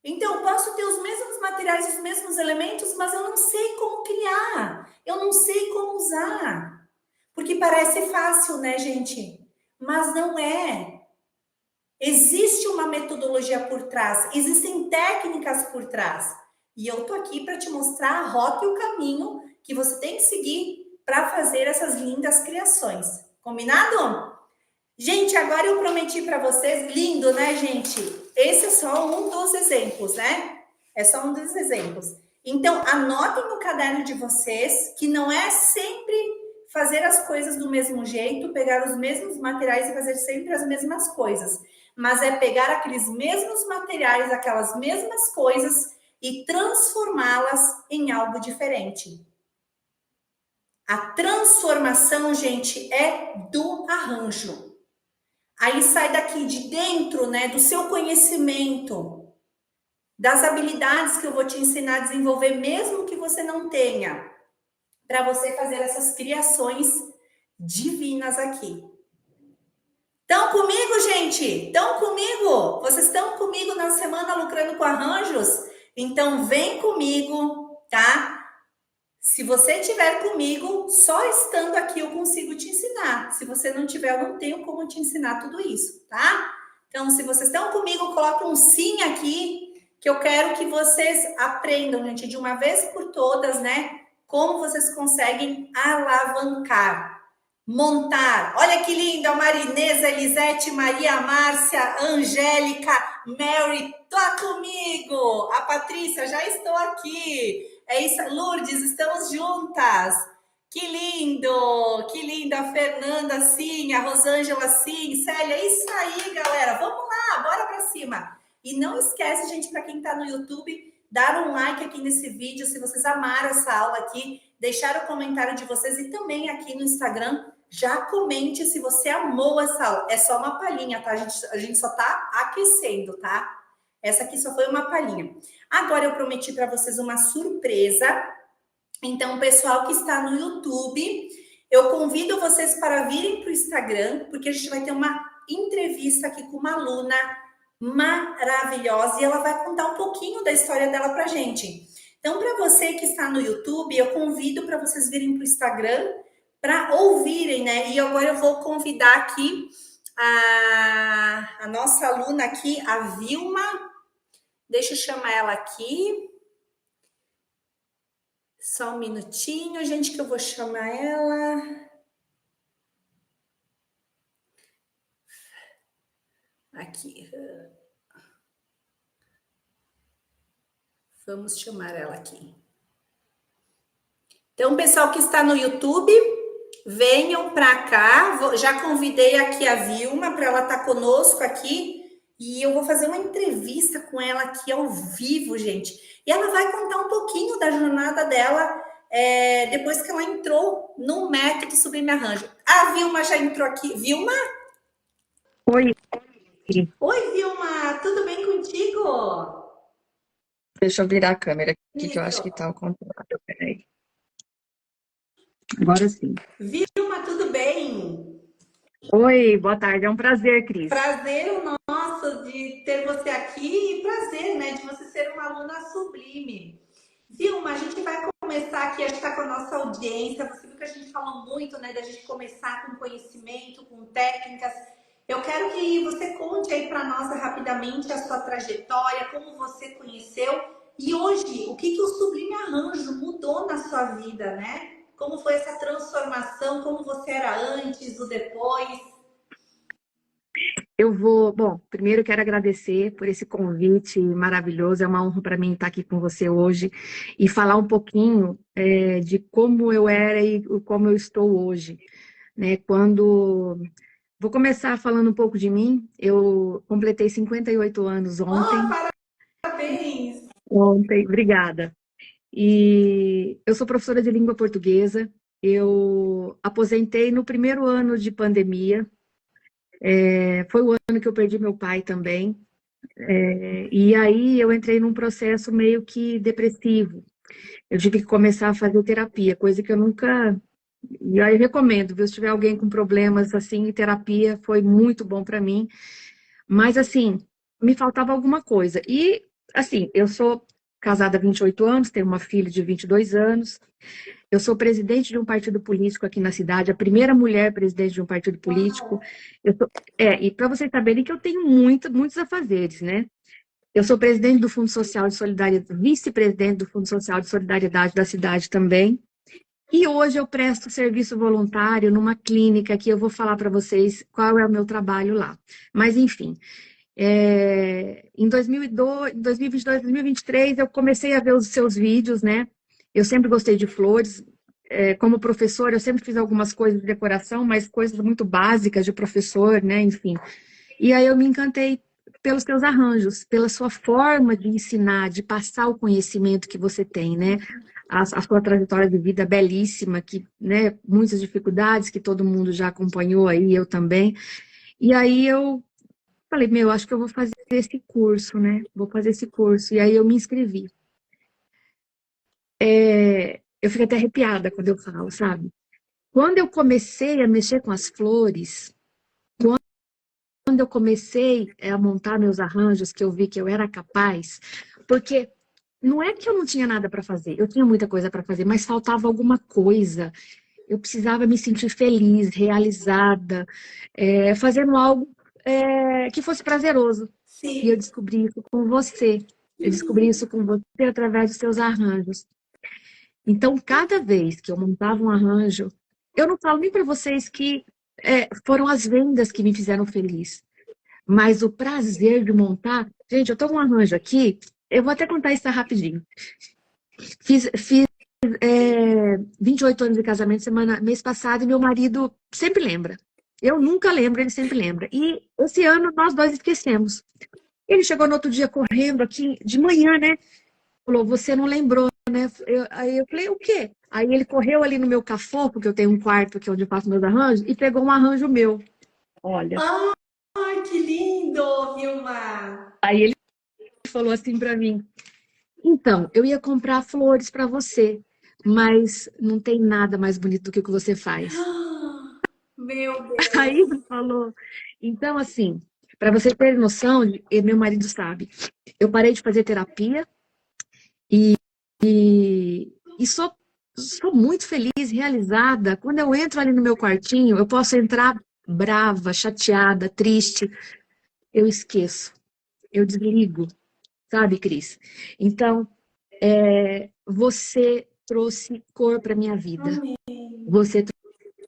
Então, eu posso ter os mesmos materiais, os mesmos elementos, mas eu não sei como criar, eu não sei como usar. Porque parece fácil, né, gente? Mas não é. Existe uma metodologia por trás, existem técnicas por trás. E eu tô aqui para te mostrar a rota e o caminho que você tem que seguir para fazer essas lindas criações. Combinado? Gente, agora eu prometi para vocês, lindo, né, gente? Esse é só um dos exemplos, né? É só um dos exemplos. Então, anotem no caderno de vocês que não é sempre fazer as coisas do mesmo jeito, pegar os mesmos materiais e fazer sempre as mesmas coisas, mas é pegar aqueles mesmos materiais, aquelas mesmas coisas e transformá-las em algo diferente. A transformação, gente, é do arranjo. Aí sai daqui de dentro, né, do seu conhecimento, das habilidades que eu vou te ensinar a desenvolver, mesmo que você não tenha, para você fazer essas criações divinas aqui. Estão comigo, gente? Estão comigo? Vocês estão comigo na semana Lucrando com Arranjos? Então vem comigo, tá? Se você estiver comigo, só estando aqui eu consigo te ensinar. Se você não tiver, eu não tenho como te ensinar tudo isso, tá? Então, se vocês estão comigo, coloca um sim aqui, que eu quero que vocês aprendam, gente, de uma vez por todas, né? Como vocês conseguem alavancar, montar. Olha que linda, Marinesa, Elisete, Maria, Márcia, Angélica, Mary, tá comigo. A Patrícia, já estou aqui. É isso, Lourdes, estamos juntas. Que lindo, que linda. A Fernanda, sim, a Rosângela, sim. Célia, é isso aí, galera. Vamos lá, bora para cima. E não esquece, gente, para quem está no YouTube, dar um like aqui nesse vídeo, se vocês amaram essa aula aqui, deixar o comentário de vocês e também aqui no Instagram, já comente se você amou essa aula. É só uma palhinha, tá? A gente só tá aquecendo, tá? Essa aqui só foi uma palhinha. Agora eu prometi para vocês uma surpresa. Então, pessoal que está no YouTube, eu convido vocês para virem para o Instagram, porque a gente vai ter uma entrevista aqui com uma aluna maravilhosa e ela vai contar um pouquinho da história dela para a gente. Então, para você que está no YouTube, eu convido para vocês virem para o Instagram para ouvirem, né? E agora eu vou convidar aqui a nossa aluna aqui, a Vilma. Deixa eu chamar ela aqui. Só um minutinho, gente, que eu vou chamar ela. Aqui. Vamos chamar ela aqui. Então, pessoal que está no YouTube, venham para cá. Já convidei aqui a Vilma para ela estar conosco aqui. E eu vou fazer uma entrevista com ela aqui ao vivo, gente. E ela vai contar um pouquinho da jornada dela depois que ela entrou no método Sublime Arranjo. A Vilma já entrou aqui. Vilma? Oi. Oi, Vilma. Tudo bem contigo? Deixa eu virar a câmera aqui, Isso. que eu acho que tá ao contrário. Peraí. Agora sim. Vilma, tudo bem? Oi, boa tarde. É um prazer, Cris. Prazer o nosso de ter você aqui e prazer, né, de você ser uma aluna sublime. Vilma, a gente vai começar aqui, a gente está com a nossa audiência. Você viu que a gente falou muito, né, da gente começar com conhecimento, com técnicas. Eu quero que você conte aí para nós rapidamente a sua trajetória, como você conheceu e hoje, o que o Sublime Arranjo mudou na sua vida, né? Como foi essa transformação, como você era antes, o depois? Bom, primeiro eu quero agradecer por esse convite maravilhoso. É uma honra para mim estar aqui com você hoje e falar um pouquinho de como eu era e como eu estou hoje, né? Vou começar falando um pouco de mim. Eu completei 58 anos ontem. Parabéns! Ontem, obrigada. E eu sou professora de língua portuguesa. Eu aposentei no primeiro ano de pandemia. Foi o ano que eu perdi meu pai também. E aí eu entrei num processo meio que depressivo. Eu tive que começar a fazer terapia, coisa que eu nunca... E aí eu recomendo, viu? Se tiver alguém com problemas assim, terapia foi muito bom para mim. Mas assim, me faltava alguma coisa. E assim, eu sou casada há 28 anos, tenho uma filha de 22 anos. Eu sou presidente de um partido político aqui na cidade, a primeira mulher presidente de um partido político. E para vocês saberem que eu tenho muitos afazeres, né? Eu sou presidente do Fundo Social de Solidariedade, vice-presidente do Fundo Social de Solidariedade da cidade também. E hoje eu presto serviço voluntário numa clínica que eu vou falar para vocês qual é o meu trabalho lá. Mas, enfim, em 2002, 2022, 2023, eu comecei a ver os seus vídeos, né? Eu sempre gostei de flores. Como professor, eu sempre fiz algumas coisas de decoração, mas coisas muito básicas de professor, né? Enfim. E aí eu me encantei pelos seus arranjos, pela sua forma de ensinar, de passar o conhecimento que você tem, né? A sua trajetória de vida belíssima, que, né, muitas dificuldades que todo mundo já acompanhou aí, eu também. E aí eu falei, meu, acho que eu vou fazer esse curso, né? Vou fazer esse curso. E aí eu me inscrevi. Eu fico até arrepiada quando eu falo, sabe? Quando eu comecei a mexer com as flores, quando eu comecei a montar meus arranjos, que eu vi que eu era capaz, porque não é que eu não tinha nada para fazer, eu tinha muita coisa para fazer, mas faltava alguma coisa. Eu precisava me sentir feliz, realizada, fazendo algo que fosse prazeroso. E eu Sim. descobri isso com você. Eu descobri isso com você através dos seus arranjos. Então, cada vez que eu montava um arranjo, eu não falo nem para vocês que foram as vendas que me fizeram feliz, mas o prazer de montar. Gente, eu tô com um arranjo aqui, eu vou até contar isso rapidinho. Fiz 28 anos de casamento mês passado e meu marido sempre lembra. Eu nunca lembro, ele sempre lembra. E esse ano nós dois esquecemos. Ele chegou no outro dia correndo aqui de manhã, né? Falou, você não lembrou, né? Aí eu falei, o quê? Aí ele correu ali no meu café, porque eu tenho um quarto aqui onde eu faço meus arranjos, e pegou um arranjo meu. Olha. Ai, que lindo, Vilma! Aí ele falou assim para mim, então, eu ia comprar flores para você, mas não tem nada mais bonito do que o que você faz. Meu Deus! Aí ele falou, então assim, para você ter noção, e meu marido sabe, eu parei de fazer terapia e sou muito feliz, realizada. Quando eu entro ali no meu quartinho, eu posso entrar brava, chateada, triste, eu esqueço, eu desligo, sabe, Cris? Então, você trouxe cor para minha vida. Amém. Você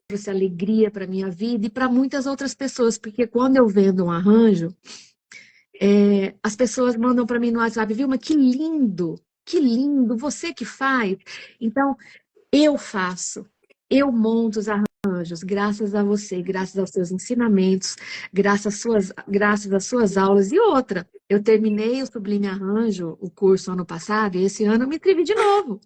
trouxe alegria para minha vida e para muitas outras pessoas, porque quando eu vendo um arranjo, as pessoas mandam para mim no WhatsApp, Vilma, que lindo, você que faz. Então, eu faço, eu monto os arranjos, graças a você, graças aos seus ensinamentos, graças às suas aulas. E outra, eu terminei o Sublime Arranjo, o curso ano passado, e esse ano eu me inscrevi de novo.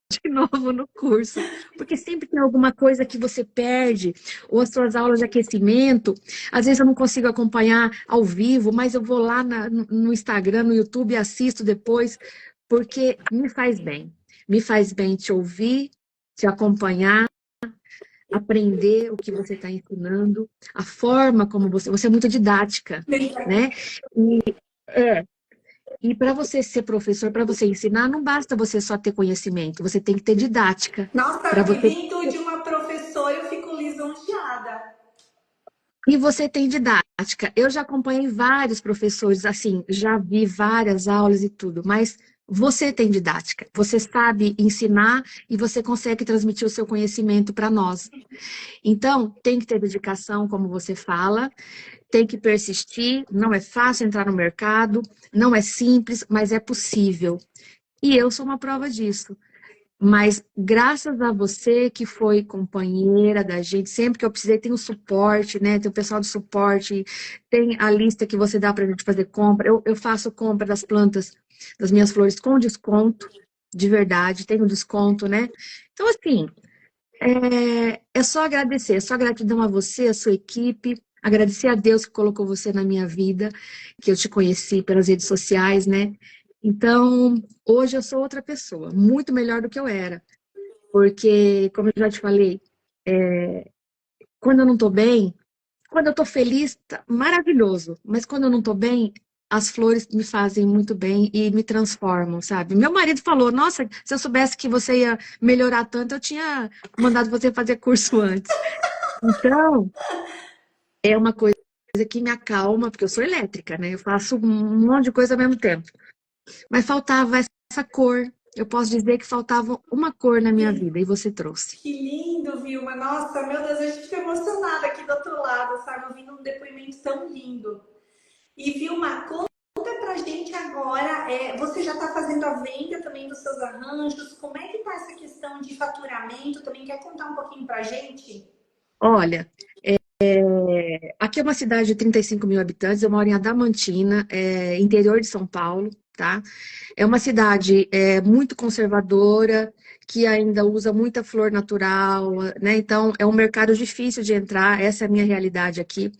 De novo no curso, porque sempre tem alguma coisa que você perde, ou as suas aulas de aquecimento, às vezes eu não consigo acompanhar ao vivo, mas eu vou lá no Instagram, no YouTube e assisto depois, porque me faz bem te ouvir, te acompanhar, aprender o que você está ensinando, a forma como você é muito didática, né? É, e para você ser professor, para você ensinar, não basta você só ter conhecimento, você tem que ter didática. Nossa, Para você vindo de uma professora, eu fico lisonjeada. E você tem didática. Eu já acompanhei vários professores, assim, já vi várias aulas e tudo, mas você tem didática. Você sabe ensinar e você consegue transmitir o seu conhecimento para nós. Então, tem que ter dedicação, como você fala, tem que persistir. Não é fácil entrar no mercado, não é simples, mas é possível. E eu sou uma prova disso. Mas graças a você que foi companheira da gente, sempre que eu precisei, tem o suporte, né? Tem o pessoal do suporte, tem a lista que você dá para a gente fazer compra. Eu faço compra das plantas, das minhas flores com desconto, de verdade, tem o desconto, né? Então, assim, é só agradecer, é só gratidão a você, a sua equipe, agradecer a Deus que colocou você na minha vida, que eu te conheci pelas redes sociais, né? Então, hoje eu sou outra pessoa, muito melhor do que eu era, porque, como eu já te falei, quando eu não tô bem, quando eu tô feliz, tá maravilhoso, mas quando eu não tô bem, as flores me fazem muito bem e me transformam, sabe? Meu marido falou, nossa, se eu soubesse que você ia melhorar tanto, eu tinha mandado você fazer curso antes. Então, é uma coisa que me acalma, porque eu sou elétrica, né? Eu faço um monte de coisa ao mesmo tempo. Mas faltava essa cor, eu posso dizer que faltava uma cor na minha vida e você trouxe. Que lindo, Vilma. Nossa, meu Deus, a gente fica emocionada aqui do outro lado, sabe? Ouvindo um depoimento tão lindo. E Vilma, conta pra gente agora, você já está fazendo a venda também dos seus arranjos? Como é que tá essa questão de faturamento? Também quer contar um pouquinho pra gente? Olha, aqui é uma cidade de 35 mil habitantes, eu moro em Adamantina, interior de São Paulo, tá? É uma cidade muito conservadora, que ainda usa muita flor natural, né? Então, é um mercado difícil de entrar, essa é a minha realidade aqui.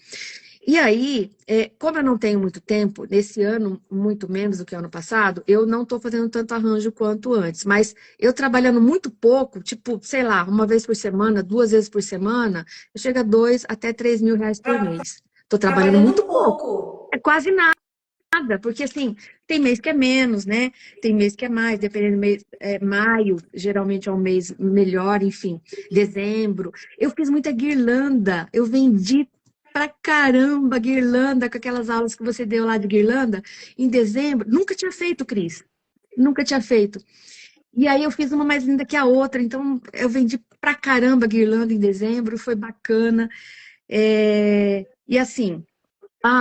E aí, como eu não tenho muito tempo, nesse ano, muito menos do que ano passado, eu não estou fazendo tanto arranjo quanto antes. Mas eu trabalhando muito pouco, tipo, sei lá, uma vez por semana, 2 vezes por semana, eu chego a 2 até 3 mil reais por mês. Estou trabalhando Trabalhando muito um pouco. pouco. É quase nada, porque assim, tem mês que é menos, né? Tem mês que é mais, dependendo do mês. Maio, geralmente é um mês melhor, enfim. Dezembro. Eu fiz muita guirlanda, eu vendi pra caramba guirlanda, com aquelas aulas que você deu lá de guirlanda, em dezembro. Nunca tinha feito, Cris. Nunca tinha feito. E aí eu fiz uma mais linda que a outra, então eu vendi pra caramba guirlanda em dezembro, foi bacana. E assim,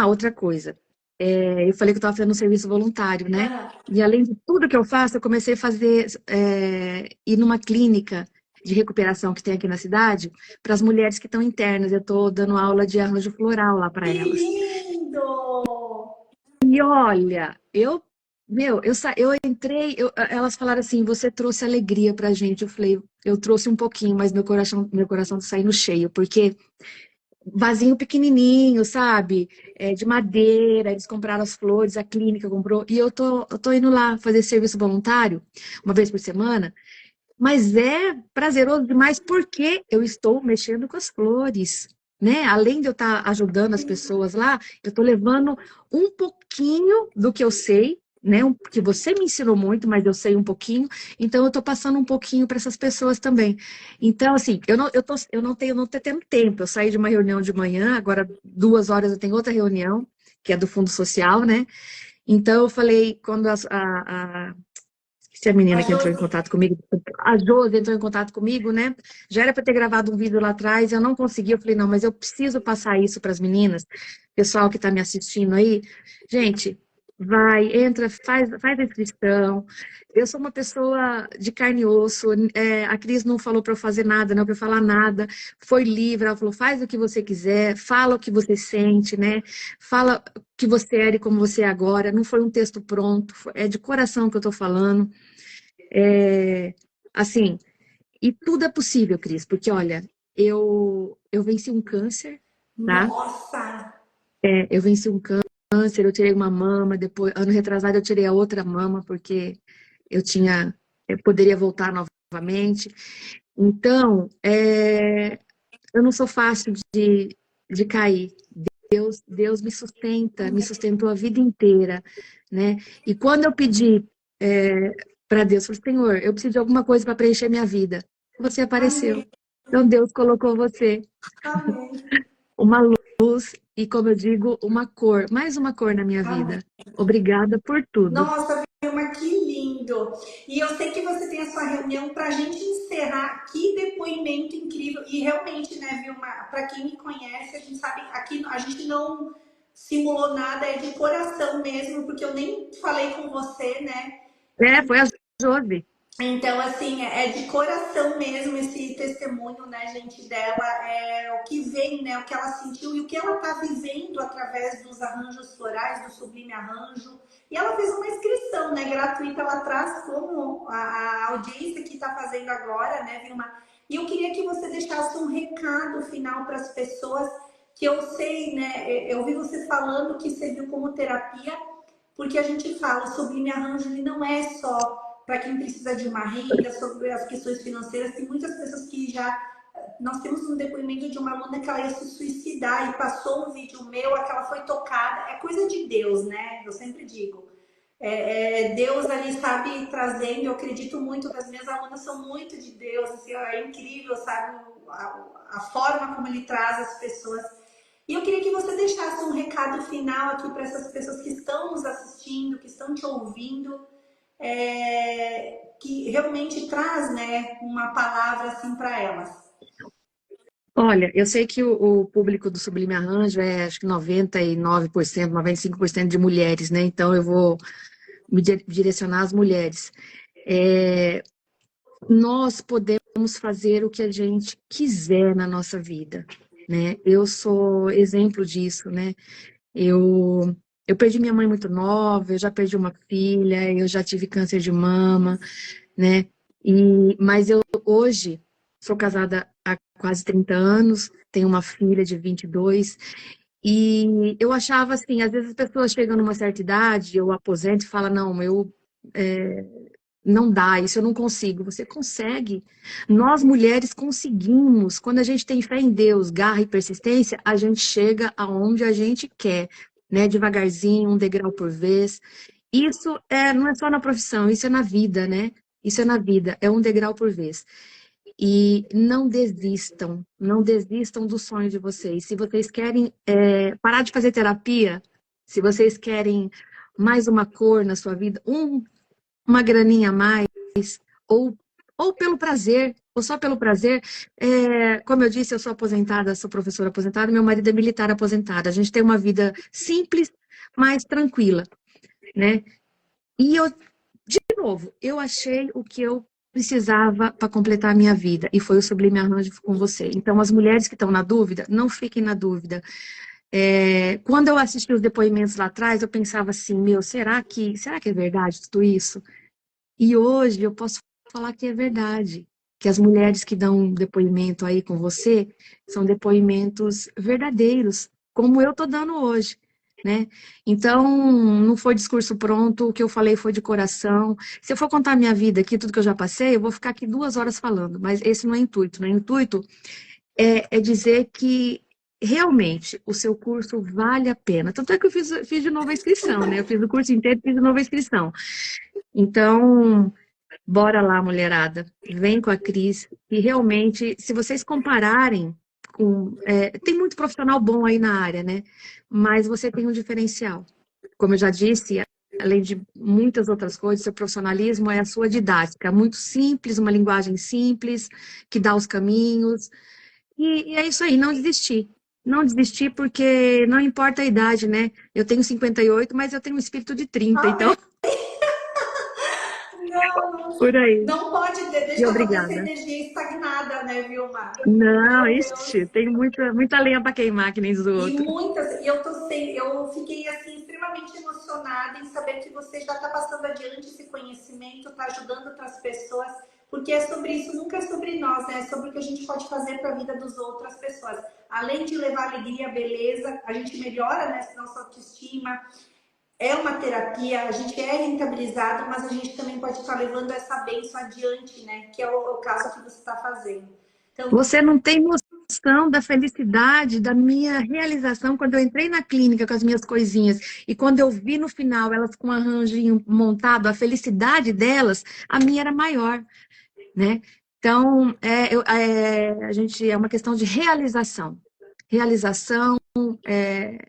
outra coisa. Eu falei que eu estava fazendo um serviço voluntário, né? Aham. E além de tudo que eu faço, eu comecei a fazer, ir numa clínica de recuperação que tem aqui na cidade, para as mulheres que estão internas. Eu estou dando aula de arranjo floral lá para Que elas. lindo! E olha, eu entrei, elas falaram assim, você trouxe alegria pra gente. Eu falei, eu trouxe um pouquinho, mas meu coração tá saindo cheio, porque vasinho pequenininho, sabe? De madeira, eles compraram as flores, a clínica comprou, e eu tô indo lá fazer serviço voluntário, uma vez por semana, mas é prazeroso demais porque eu estou mexendo com as flores, né? Além de eu estar ajudando as pessoas lá, eu estou levando um pouquinho do que eu sei, né? Porque você me ensinou muito, mas eu sei um pouquinho, então eu estou passando um pouquinho para essas pessoas também. Então, assim, eu não tô tendo tempo. Eu saí de uma reunião de manhã, agora 2 horas eu tenho outra reunião, que é do Fundo Social, né? Então eu falei, quando se a A menina que entrou em Josi. contato comigo, a Josi entrou em contato comigo, né? Já era para ter gravado um vídeo lá atrás, eu não consegui. Eu falei, não, mas eu preciso passar isso para as meninas, pessoal que está me assistindo aí. Gente, vai, entra, faz a inscrição. Eu sou uma pessoa de carne e osso. A Cris não falou para eu fazer nada, não para eu falar nada. Foi livre, ela falou, faz o que você quiser, fala o que você sente, né? Fala o que você era e como você é agora. Não foi um texto pronto, é de coração que eu estou falando. É, assim, e tudo é possível, Cris, porque olha, eu venci um câncer, tá? Nossa! Eu venci um câncer, eu tirei uma mama, depois, ano retrasado, eu tirei a outra mama, porque eu poderia voltar novamente. Então, eu não sou fácil de cair. Deus me sustentou a vida inteira, né? E quando eu pedi para Deus, falei, Senhor, eu preciso de alguma coisa para preencher minha vida. Você apareceu. Amém, Então Deus colocou você, amém, uma luz e, como eu digo, uma cor, mais uma cor na minha amém. vida. Obrigada por tudo. Nossa, Vilma, que lindo! E eu sei que você tem a sua reunião para a gente encerrar. Que depoimento incrível! E realmente, né, Vilma, para quem me conhece, a gente sabe, aqui a gente não simulou nada, é de coração mesmo, porque eu nem falei com você, né? Foi a Josi. Então, assim, é de coração mesmo esse testemunho, né, gente, dela, o que vem, né, o que ela sentiu e o que ela está vivendo através dos arranjos florais, do Sublime Arranjo. E ela fez uma inscrição, né, gratuita, ela traz como a audiência que está fazendo agora, né, Vilma? E eu queria que você deixasse um recado final para as pessoas, que eu sei, né, eu vi você falando que serviu como terapia, porque a gente fala, o Sublime Arranjo ele não é só para quem precisa de uma renda, sobre as questões financeiras. Tem muitas pessoas que já. Nós temos um depoimento de uma aluna que ela ia se suicidar e passou um vídeo meu, que ela foi tocada. É coisa de Deus, né? Eu sempre digo. Deus ali sabe trazendo, eu acredito muito que as minhas alunas são muito de Deus, assim, é incrível, sabe? A forma como ele traz as pessoas. E eu queria que você deixasse um recado final aqui para essas pessoas que estão nos assistindo, que estão te ouvindo, que realmente traz, né, uma palavra assim para elas. Olha, eu sei que o público do Sublime Arranjo é, acho que 99%, 95% de mulheres, né? Então eu vou direcionar às mulheres. É, nós podemos fazer o que a gente quiser na nossa vida, né? Eu sou exemplo disso, né? Eu perdi minha mãe muito nova, eu já perdi uma filha, eu já tive câncer de mama, né? Mas eu hoje sou casada há quase 30 anos, tenho uma filha de 22, e eu achava assim, às vezes as pessoas chegam numa certa idade, eu aposento e falam, não, é, não dá, isso eu não consigo. Você consegue. Nós mulheres conseguimos. Quando a gente tem fé em Deus, garra e persistência, a gente chega aonde a gente quer, né? Devagarzinho, um degrau por vez. Isso não é só na profissão, isso é na vida, né? Isso é na vida, é um degrau por vez. E não desistam, não desistam do sonho de vocês. Se vocês querem parar de fazer terapia, se vocês querem mais uma cor na sua vida, uma graninha a mais, ou, ou pelo prazer, ou só pelo prazer. Como eu disse, eu sou aposentada, sou professora aposentada, meu marido é militar aposentado. A gente tem uma vida simples, mas tranquila, né? E eu, de novo, eu achei o que eu precisava para completar a minha vida, e foi o Sublime Arranjo com você. Então, as mulheres que estão na dúvida, não fiquem na dúvida. Quando eu assisti os depoimentos lá atrás, eu pensava assim, meu, será que é verdade tudo isso? E hoje eu posso falar que é verdade, que as mulheres que dão um depoimento aí com você são depoimentos verdadeiros, como eu tô dando hoje, né? Então, não foi discurso pronto, o que eu falei foi de coração. Se eu for contar a minha vida aqui, tudo que eu já passei, eu vou ficar aqui 2 horas falando, mas esse não é intuito, né? O intuito é dizer que realmente o seu curso vale a pena. Tanto é que eu fiz de novo a inscrição, né? Eu fiz o curso inteiro e fiz de novo a inscrição. Então, bora lá, mulherada. Vem com a Cris. E realmente, se vocês compararem com. Tem muito profissional bom aí na área, né? Mas você tem um diferencial. Como eu já disse, além de muitas outras coisas, seu profissionalismo é a sua didática. Muito simples, uma linguagem simples, que dá os caminhos. E é isso aí, não desistir. Não desistir porque não importa a idade, né? Eu tenho 58, mas eu tenho um espírito de 30, então, Amém. Não, não, por aí. não pode E deixar toda essa obrigada. energia estagnada, né, Vilma? Não, Meu Deus. ixi, tem muita lenha para queimar, que nem os E outros. muitas, eu fiquei assim extremamente emocionada em saber que você já está passando adiante esse conhecimento, está ajudando outras pessoas, porque é sobre isso, nunca é sobre nós, né? É sobre o que a gente pode fazer para a vida das outras pessoas. Além de levar alegria, beleza, a gente melhora, né, nossa autoestima, é uma terapia, a gente é rentabilizado, mas a gente também pode estar levando essa bênção adiante, né? Que é o caso que você está fazendo. Então, Você não tem noção da felicidade, da minha realização quando eu entrei na clínica com as minhas coisinhas e quando eu vi no final elas com um arranjinho montado, a felicidade delas, a minha era maior, né? Então, a gente é uma questão de realização. Realização,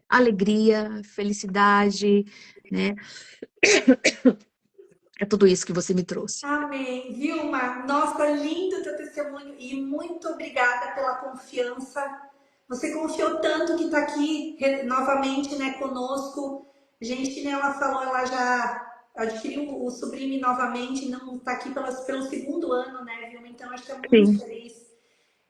alegria, felicidade, né? É tudo isso que você me trouxe. amém. Vilma, nossa, lindo teu testemunho e muito obrigada pela confiança. Você confiou tanto que está aqui novamente, né, conosco. Gente, né, ela falou, ela já adquiriu o Sublime novamente, não está aqui pelo segundo ano, né, Vilma? Então, acho que é muito Sim. feliz.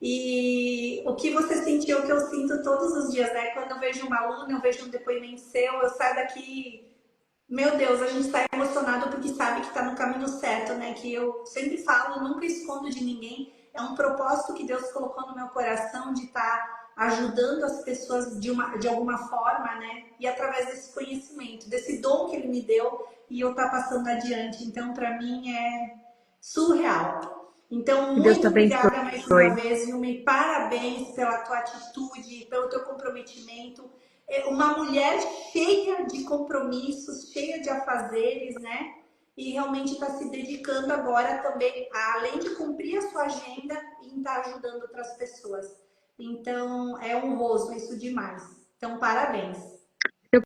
E o que você sentiu, o que eu sinto todos os dias, né? Quando eu vejo uma aluna, eu vejo um depoimento seu, eu saio daqui. Meu Deus, a gente está emocionado porque sabe que está no caminho certo, né? Que eu sempre falo, nunca escondo de ninguém. É um propósito que Deus colocou no meu coração de estar ajudando as pessoas de alguma forma, né? E através desse conhecimento, desse dom que Ele me deu e eu estar passando adiante. Então, para mim é surreal. Então, Que Deus te muito obrigada mais uma abençoe. vez, Vilmi. Parabéns pela tua atitude, pelo teu comprometimento, uma mulher cheia de compromissos, cheia de afazeres, né? E realmente está se dedicando agora também, além de cumprir a sua agenda, em estar ajudando outras pessoas. Então, é honroso isso demais. Então, parabéns. Eu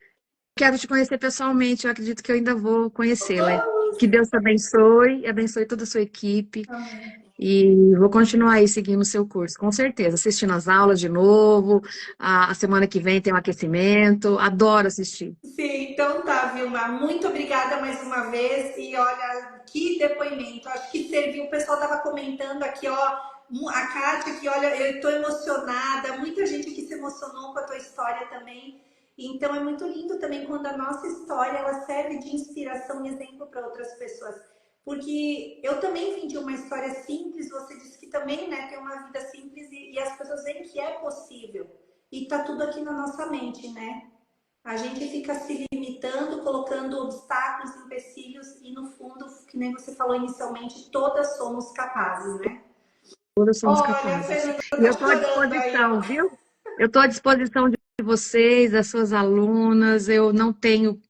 quero te conhecer pessoalmente, eu acredito que eu ainda vou conhecê-la. Que Deus te abençoe, e abençoe toda a sua equipe. Amém. E vou continuar aí seguindo o seu curso, com certeza. Assistindo as aulas de novo. A semana que vem tem um aquecimento. Adoro assistir. Sim, então tá, Vilma. Muito obrigada mais uma vez. E olha, que depoimento. Acho que serviu. O pessoal estava comentando aqui, ó. A Kátia aqui, olha, eu estou emocionada. Muita gente aqui se emocionou com a tua história também. Então é muito lindo também quando a nossa história ela serve de inspiração e exemplo para outras pessoas. Porque eu também vim de uma história simples, você disse que também, né, tem uma vida simples e as pessoas veem que é possível. E tá tudo aqui na nossa mente, né? A gente fica se limitando, colocando obstáculos, empecilhos e no fundo, que nem você falou inicialmente, todas somos capazes, né? Todas somos Olha, a capazes. Fernanda E eu tá estou à chorando aí, ó. disposição, viu? Eu estou à disposição de vocês, das suas alunas. Eu não tenho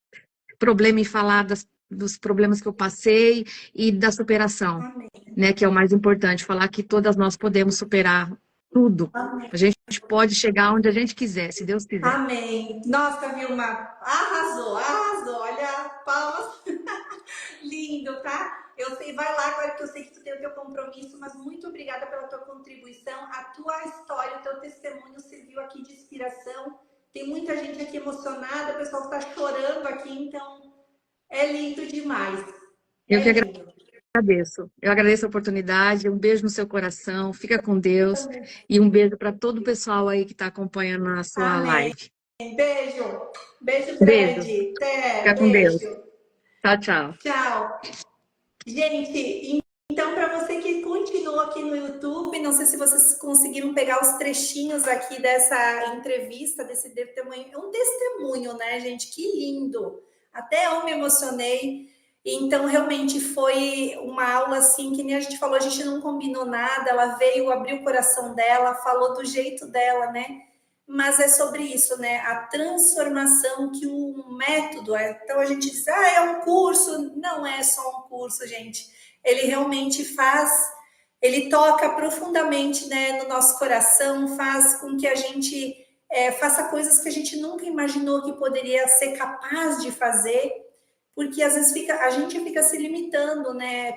problema em falar dos problemas que eu passei e da superação, Amém. né? Que é o mais importante, falar que todas nós podemos superar tudo. Amém. A gente pode chegar onde a gente quiser, se Deus quiser. Amém. Nossa, Vilma, arrasou, arrasou. Olha, palmas. Lindo, tá? Eu sei, vai lá agora que eu sei que tu tem o teu compromisso, mas muito obrigada pela tua contribuição. A tua história, o teu testemunho serviu aqui de inspiração. Tem muita gente aqui emocionada, o pessoal está chorando aqui, então é lindo demais. Eu É que lindo. agradeço. Eu agradeço a oportunidade. Um beijo no seu coração. Fica com Deus. E um beijo para todo o pessoal aí que está acompanhando a sua Amém. live. Beijo. Beijo Beijo. grande. Até. Fica com Deus. Beijo. Tchau, tchau. Tchau. Gente, então para você que continua aqui no YouTube, não sei se vocês conseguiram pegar os trechinhos aqui dessa entrevista, desse testemunho. É um testemunho, né, gente? Que lindo. Até eu me emocionei. Então, realmente foi uma aula assim, que nem a gente falou, a gente não combinou nada, ela veio, abriu o coração dela, falou do jeito dela, né? Mas é sobre isso, né? A transformação que o método é. Então a gente diz, ah, é um curso. Não é só um curso, gente. Ele realmente faz, ele toca profundamente, né, no nosso coração, faz com que a gente faça coisas que a gente nunca imaginou que poderia ser capaz de fazer, porque às vezes a gente fica se limitando, né?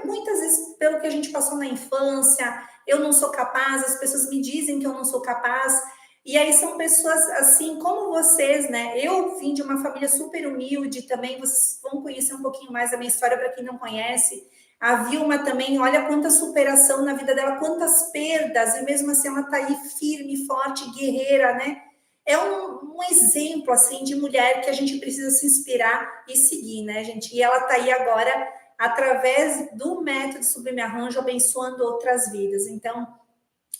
Muitas vezes pelo que a gente passou na infância, eu não sou capaz, as pessoas me dizem que eu não sou capaz. E aí são pessoas assim como vocês, né? Eu vim de uma família super humilde também, vocês vão conhecer um pouquinho mais da minha história para quem não conhece. A Vilma também, olha quanta superação na vida dela, quantas perdas, e mesmo assim ela está aí firme, forte, guerreira, né? É um exemplo, assim, de mulher que a gente precisa se inspirar e seguir, né, gente? E ela está aí agora, através do método Sublime Arranjo, abençoando outras vidas. Então,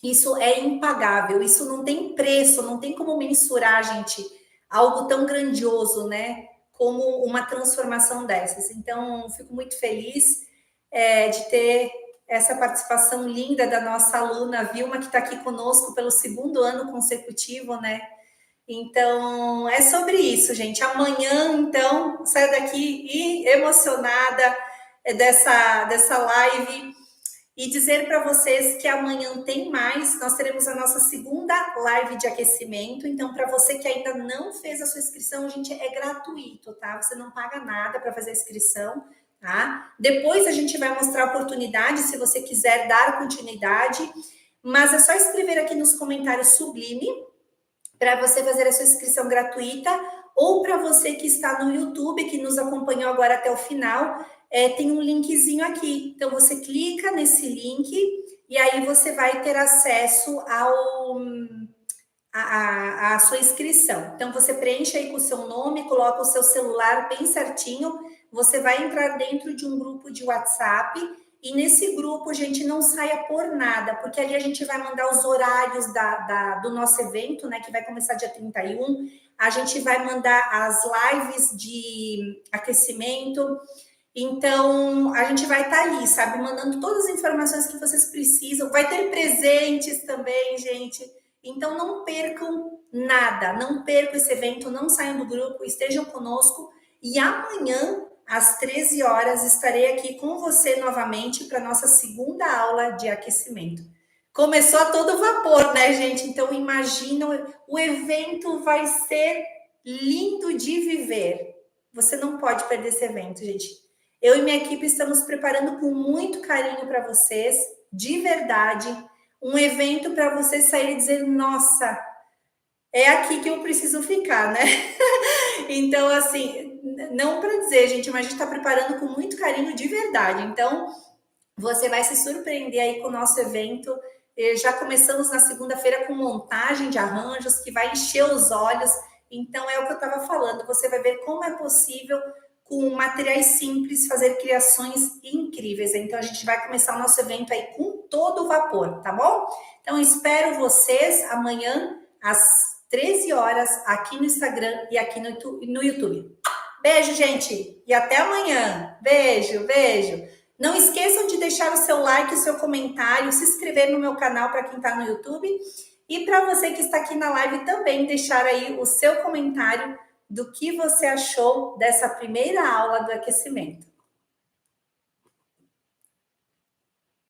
isso é impagável, isso não tem preço, não tem como mensurar, gente, algo tão grandioso, né? Como uma transformação dessas. Então, fico muito feliz de ter essa participação linda da nossa aluna Vilma, que está aqui conosco pelo segundo ano consecutivo, né? Então, é sobre isso, gente. Amanhã, então, saio daqui emocionada dessa live e dizer para vocês que amanhã tem mais. Nós teremos a nossa segunda live de aquecimento. Então, para você que ainda não fez a sua inscrição, gente, é gratuito, tá? Você não paga nada para fazer a inscrição, tá? Depois a gente vai mostrar a oportunidade, se você quiser dar continuidade. Mas é só escrever aqui nos comentários Sublime para você fazer a sua inscrição gratuita, ou para você que está no YouTube, que nos acompanhou agora até o final, tem um linkzinho aqui. Então, você clica nesse link e aí você vai ter acesso a sua inscrição. Então, você preenche aí com o seu nome, coloca o seu celular bem certinho, você vai entrar dentro de um grupo de WhatsApp, e nesse grupo, gente, não saia por nada, porque ali a gente vai mandar os horários do nosso evento, né, que vai começar dia 31, a gente vai mandar as lives de aquecimento, então a gente vai estar ali, sabe, mandando todas as informações que vocês precisam, vai ter presentes também, gente, então não percam nada, não percam esse evento, não saiam do grupo, estejam conosco, e amanhã às 13 horas, estarei aqui com você novamente para a nossa segunda aula de aquecimento. Começou a todo vapor, né, gente? Então, imagina, o evento vai ser lindo de viver. Você não pode perder esse evento, gente. Eu e minha equipe estamos preparando com muito carinho para vocês, de verdade, um evento para vocês saírem dizendo, nossa, é aqui que eu preciso ficar, né? Então, assim, não para dizer, gente, mas a gente está preparando com muito carinho de verdade. Então, você vai se surpreender aí com o nosso evento. Já começamos na segunda-feira com montagem de arranjos que vai encher os olhos. Então, é o que eu estava falando. Você vai ver como é possível, com materiais simples, fazer criações incríveis. Então, a gente vai começar o nosso evento aí com todo o vapor, tá bom? Então, espero vocês amanhã às 13 horas aqui no Instagram e aqui no YouTube. Beijo, gente, e até amanhã. Beijo, beijo. Não esqueçam de deixar o seu like, o seu comentário, se inscrever no meu canal para quem está no YouTube. E para você que está aqui na live também, deixar aí o seu comentário do que você achou dessa primeira aula do aquecimento.